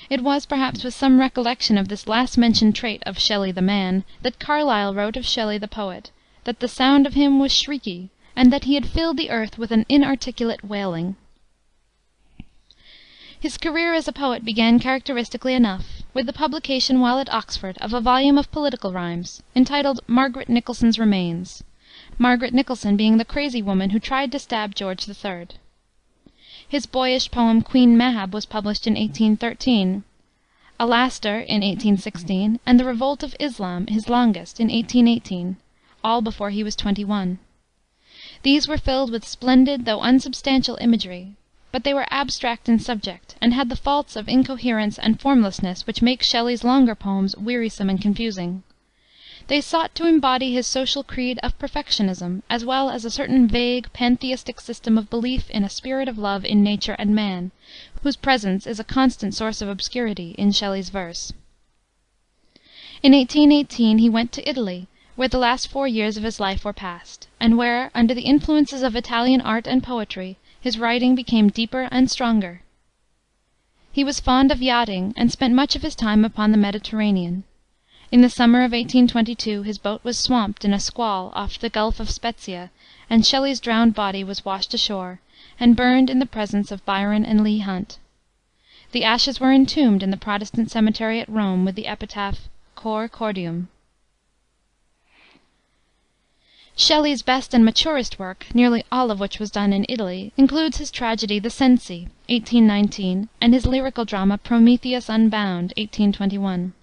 It was, perhaps, with some recollection of this last mentioned trait of Shelley the man, that Carlyle wrote of Shelley the poet, that the sound of him was shrieky, and that he had filled the earth with an inarticulate wailing. His career as a poet began characteristically enough, with the publication while at Oxford of a volume of political rhymes, entitled Margaret Nicholson's Remains, Margaret Nicholson being the crazy woman who tried to stab George III. His boyish poem Queen Mab was published in 1813, Alastor in 1816, and The Revolt of Islam, his longest, in 1818, all before he was 21. These were filled with splendid though unsubstantial imagery, but they were abstract in subject, and had the faults of incoherence and formlessness which make Shelley's longer poems wearisome and confusing. They sought to embody his social creed of perfectionism, as well as a certain vague, pantheistic system of belief in a spirit of love in nature and man, whose presence is a constant source of obscurity in Shelley's verse. In 1818 he went to Italy, where the last 4 years of his life were passed, and where, under the influences of Italian art and poetry, his writing became deeper and stronger. He was fond of yachting, and spent much of his time upon the Mediterranean. In the summer of 1822 his boat was swamped in a squall off the Gulf of Spezzia, and Shelley's drowned body was washed ashore, and burned in the presence of Byron and Leigh Hunt. The ashes were entombed in the Protestant cemetery at Rome with the epitaph Cor Cordium. Shelley's best and maturest work, nearly all of which was done in Italy, includes his tragedy The Cenci, 1819, and his lyrical drama Prometheus Unbound, 1821.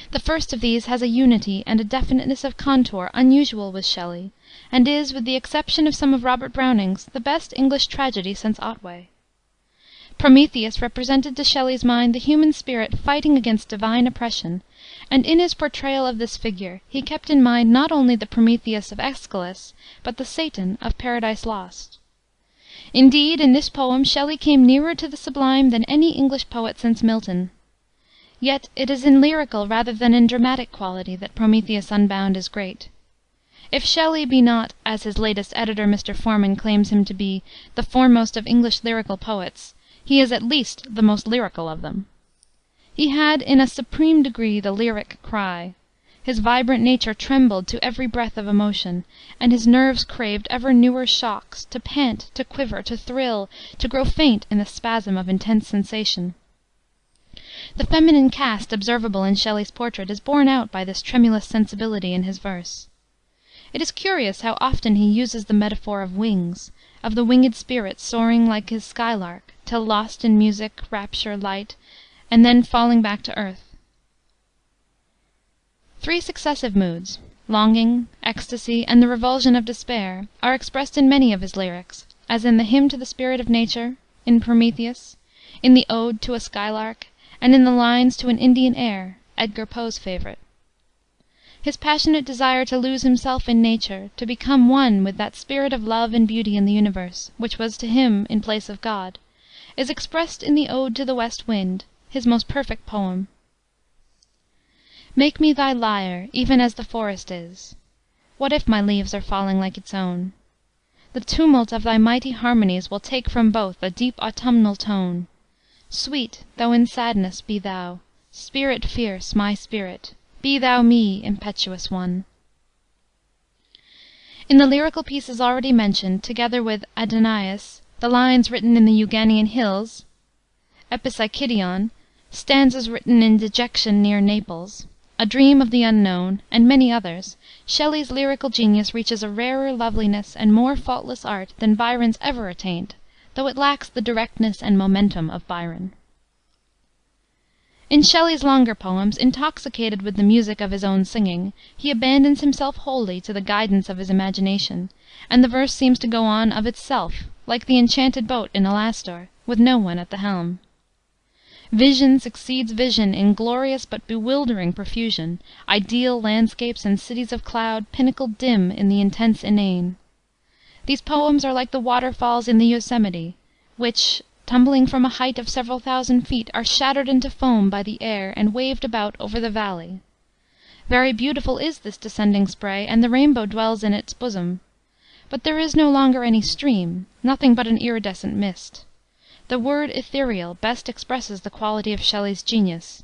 The first of these has a unity and a definiteness of contour unusual with Shelley, and is, with the exception of some of Robert Browning's, the best English tragedy since Otway. Prometheus represented to Shelley's mind the human spirit fighting against divine oppression, and in his portrayal of this figure he kept in mind not only the Prometheus of Aeschylus, but the Satan of Paradise Lost. Indeed, in this poem Shelley came nearer to the sublime than any English poet since Milton. Yet it is in lyrical rather than in dramatic quality that Prometheus Unbound is great. If Shelley be not, as his latest editor, Mr. Forman, claims him to be, the foremost of English lyrical poets, he is at least the most lyrical of them. He had in a supreme degree the lyric cry. His vibrant nature trembled to every breath of emotion, and his nerves craved ever newer shocks, to pant, to quiver, to thrill, to grow faint in the spasm of intense sensation. The feminine cast observable in Shelley's portrait is borne out by this tremulous sensibility in his verse. It is curious how often he uses the metaphor of wings, of the winged spirit soaring like his skylark, till lost in music, rapture, light, and then falling back to earth. Three successive moods, longing, ecstasy, and the revulsion of despair, are expressed in many of his lyrics, as in the Hymn to the Spirit of Nature, in Prometheus, in the Ode to a Skylark, and in the lines to an Indian Air, Edgar Poe's favorite. His passionate desire to lose himself in nature, to become one with that spirit of love and beauty in the universe, which was to him in place of God, is expressed in the Ode to the West Wind, his most perfect poem. Make me thy lyre, even as the forest is. What if my leaves are falling like its own? The tumult of thy mighty harmonies will take from both a deep autumnal tone. Sweet, though in sadness, be thou, spirit fierce, my spirit, be thou me, impetuous one. In the lyrical pieces already mentioned, together with Adonais, the lines written in the Euganean hills, Epipsychidion, stanzas written in dejection near Naples, A Dream of the Unknown, and many others, Shelley's lyrical genius reaches a rarer loveliness and more faultless art than Byron's ever attained, though it lacks the directness and momentum of Byron. In Shelley's longer poems, intoxicated with the music of his own singing, he abandons himself wholly to the guidance of his imagination, and the verse seems to go on of itself, like the enchanted boat in Alastor, with no one at the helm. Vision succeeds vision in glorious but bewildering profusion, ideal landscapes and cities of cloud pinnacled dim in the intense inane. These poems are like the waterfalls in the Yosemite, which, tumbling from a height of several thousand feet, are shattered into foam by the air and waved about over the valley. Very beautiful is this descending spray, and the rainbow dwells in its bosom. But there is no longer any stream, nothing but an iridescent mist. The word ethereal best expresses the quality of Shelley's genius.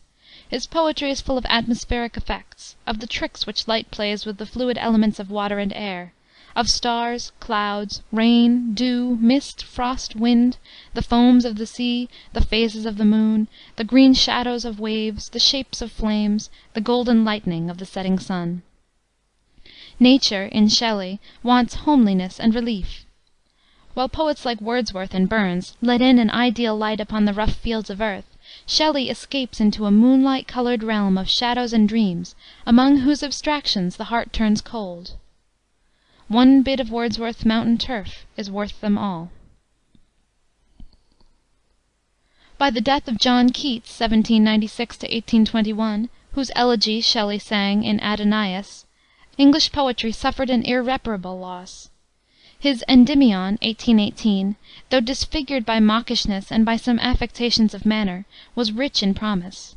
His poetry is full of atmospheric effects, of the tricks which light plays with the fluid elements of water and air, of stars, clouds, rain, dew, mist, frost, wind, the foams of the sea, the phases of the moon, the green shadows of waves, the shapes of flames, the golden lightning of the setting sun. Nature, in Shelley, wants homeliness and relief. While poets like Wordsworth and Burns let in an ideal light upon the rough fields of earth, Shelley escapes into a moonlight-colored realm of shadows and dreams, among whose abstractions the heart turns cold. One bit of Wordsworth's mountain turf is worth them all. By the death of John Keats, 1796 to 1821, whose elegy Shelley sang in Adonais, English poetry suffered an irreparable loss. His Endymion, 1818, though disfigured by mawkishness and by some affectations of manner, was rich in promise.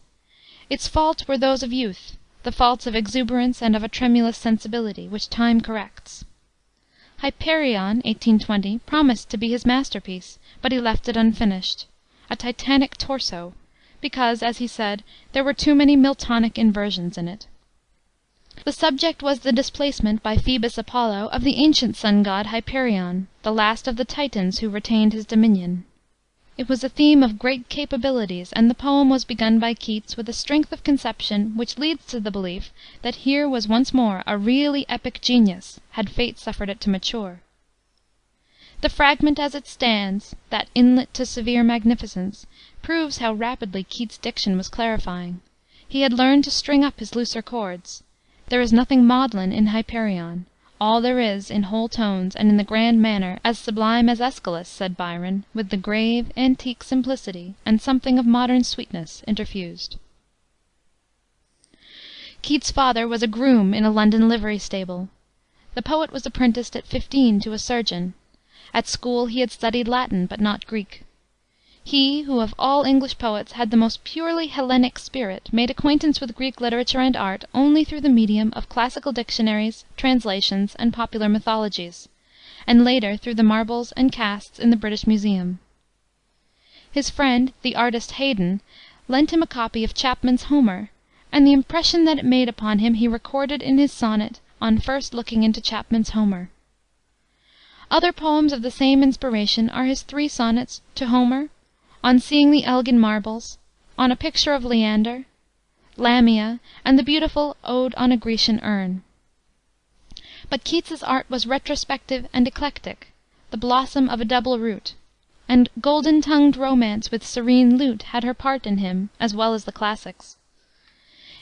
Its faults were those of youth, the faults of exuberance and of a tremulous sensibility, which time corrects. Hyperion, 1820, promised to be his masterpiece, but he left it unfinished, a Titanic torso, because, as he said, there were too many Miltonic inversions in it. The subject was the displacement by Phoebus Apollo of the ancient sun god Hyperion, the last of the Titans who retained his dominion. It was a theme of great capabilities, and the poem was begun by Keats with a strength of conception which leads to the belief that here was once more a really epic genius, had fate suffered it to mature. The fragment as it stands, that inlet to severe magnificence, proves how rapidly Keats's diction was clarifying. He had learned to string up his looser chords. There is nothing maudlin in Hyperion. All there is, in whole tones, and in the grand manner, as sublime as Aeschylus, said Byron, with the grave, antique simplicity, and something of modern sweetness interfused. Keats's father was a groom in a London livery stable. The poet was apprenticed at 15 to a surgeon. At school he had studied Latin, but not Greek. He, who of all English poets had the most purely Hellenic spirit, made acquaintance with Greek literature and art only through the medium of classical dictionaries, translations, and popular mythologies, and later through the marbles and casts in the British Museum. His friend, the artist Haydon, lent him a copy of Chapman's Homer, and the impression that it made upon him he recorded in his sonnet on first looking into Chapman's Homer. Other poems of the same inspiration are his 3 sonnets to Homer, On Seeing the Elgin Marbles, On a Picture of Leander, Lamia, and the beautiful Ode on a Grecian Urn. But Keats's art was retrospective and eclectic, the blossom of a double root, and golden-tongued romance with serene lute had her part in him, as well as the classics.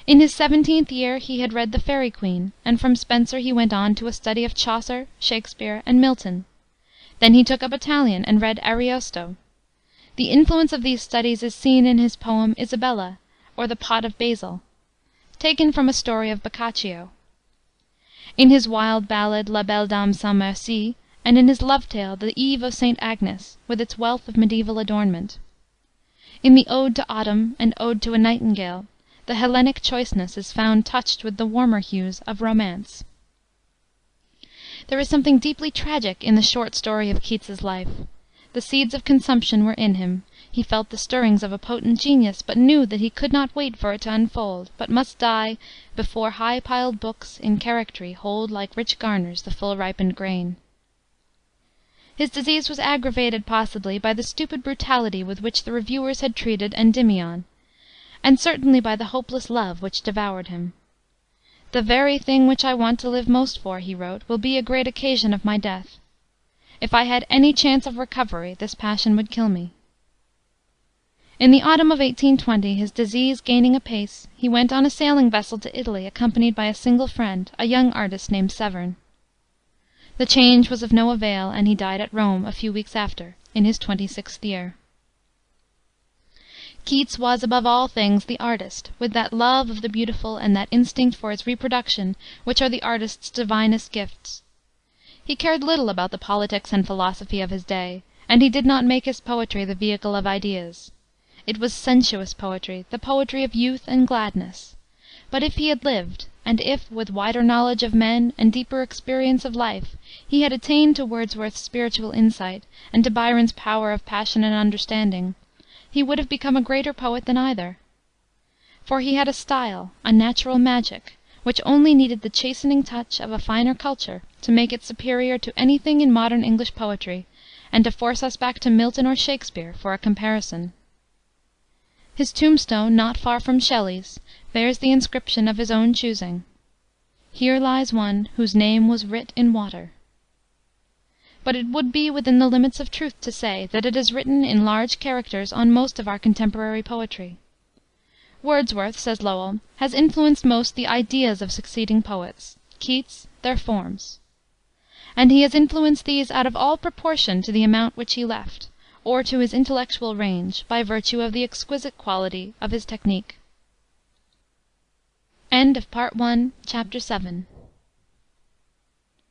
In his 17th year he had read the Faery Queen, and from Spenser he went on to a study of Chaucer, Shakspere, and Milton. Then he took up Italian and read Ariosto. The influence of these studies is seen in his poem Isabella, or the Pot of Basil, taken from a story of Boccaccio; in his wild ballad La Belle Dame sans Merci, and in his love tale The Eve of St. Agnes, with its wealth of medieval adornment. In the Ode to Autumn and Ode to a Nightingale, the Hellenic choiceness is found touched with the warmer hues of romance. There is something deeply tragic in the short story of Keats's life. The seeds of consumption were in him. He felt the stirrings of a potent genius, but knew that he could not wait for it to unfold, but must die before high-piled books in charactery hold like rich garners the full-ripened grain. His disease was aggravated, possibly, by the stupid brutality with which the reviewers had treated Endymion, and certainly by the hopeless love which devoured him. "The very thing which I want to live most for," he wrote, "will be a great occasion of my death. If I had any chance of recovery, this passion would kill me." In the autumn of 1820, his disease gaining apace, he went on a sailing vessel to Italy, accompanied by a single friend, a young artist named Severn. The change was of no avail, and he died at Rome a few weeks after, in his 26th year. Keats was, above all things, the artist, with that love of the beautiful and that instinct for its reproduction which are the artist's divinest gifts. He cared little about the politics and philosophy of his day, and he did not make his poetry the vehicle of ideas. It was sensuous poetry, the poetry of youth and gladness. But if he had lived, and if, with wider knowledge of men and deeper experience of life, he had attained to Wordsworth's spiritual insight, and to Byron's power of passion and understanding, he would have become a greater poet than either. For he had a style, a natural magic, which only needed the chastening touch of a finer culture to make it superior to anything in modern English poetry, and to force us back to Milton or Shakspere for a comparison. His tombstone, not far from Shelley's, bears the inscription of his own choosing, "Here lies one whose name was writ in water." But it would be within the limits of truth to say that it is written in large characters on most of our contemporary poetry. Wordsworth, says Lowell, has influenced most the ideas of succeeding poets, Keats their forms. And he has influenced these out of all proportion to the amount which he left, or to his intellectual range, by virtue of the exquisite quality of his technique. End of Part 1, Chapter 7.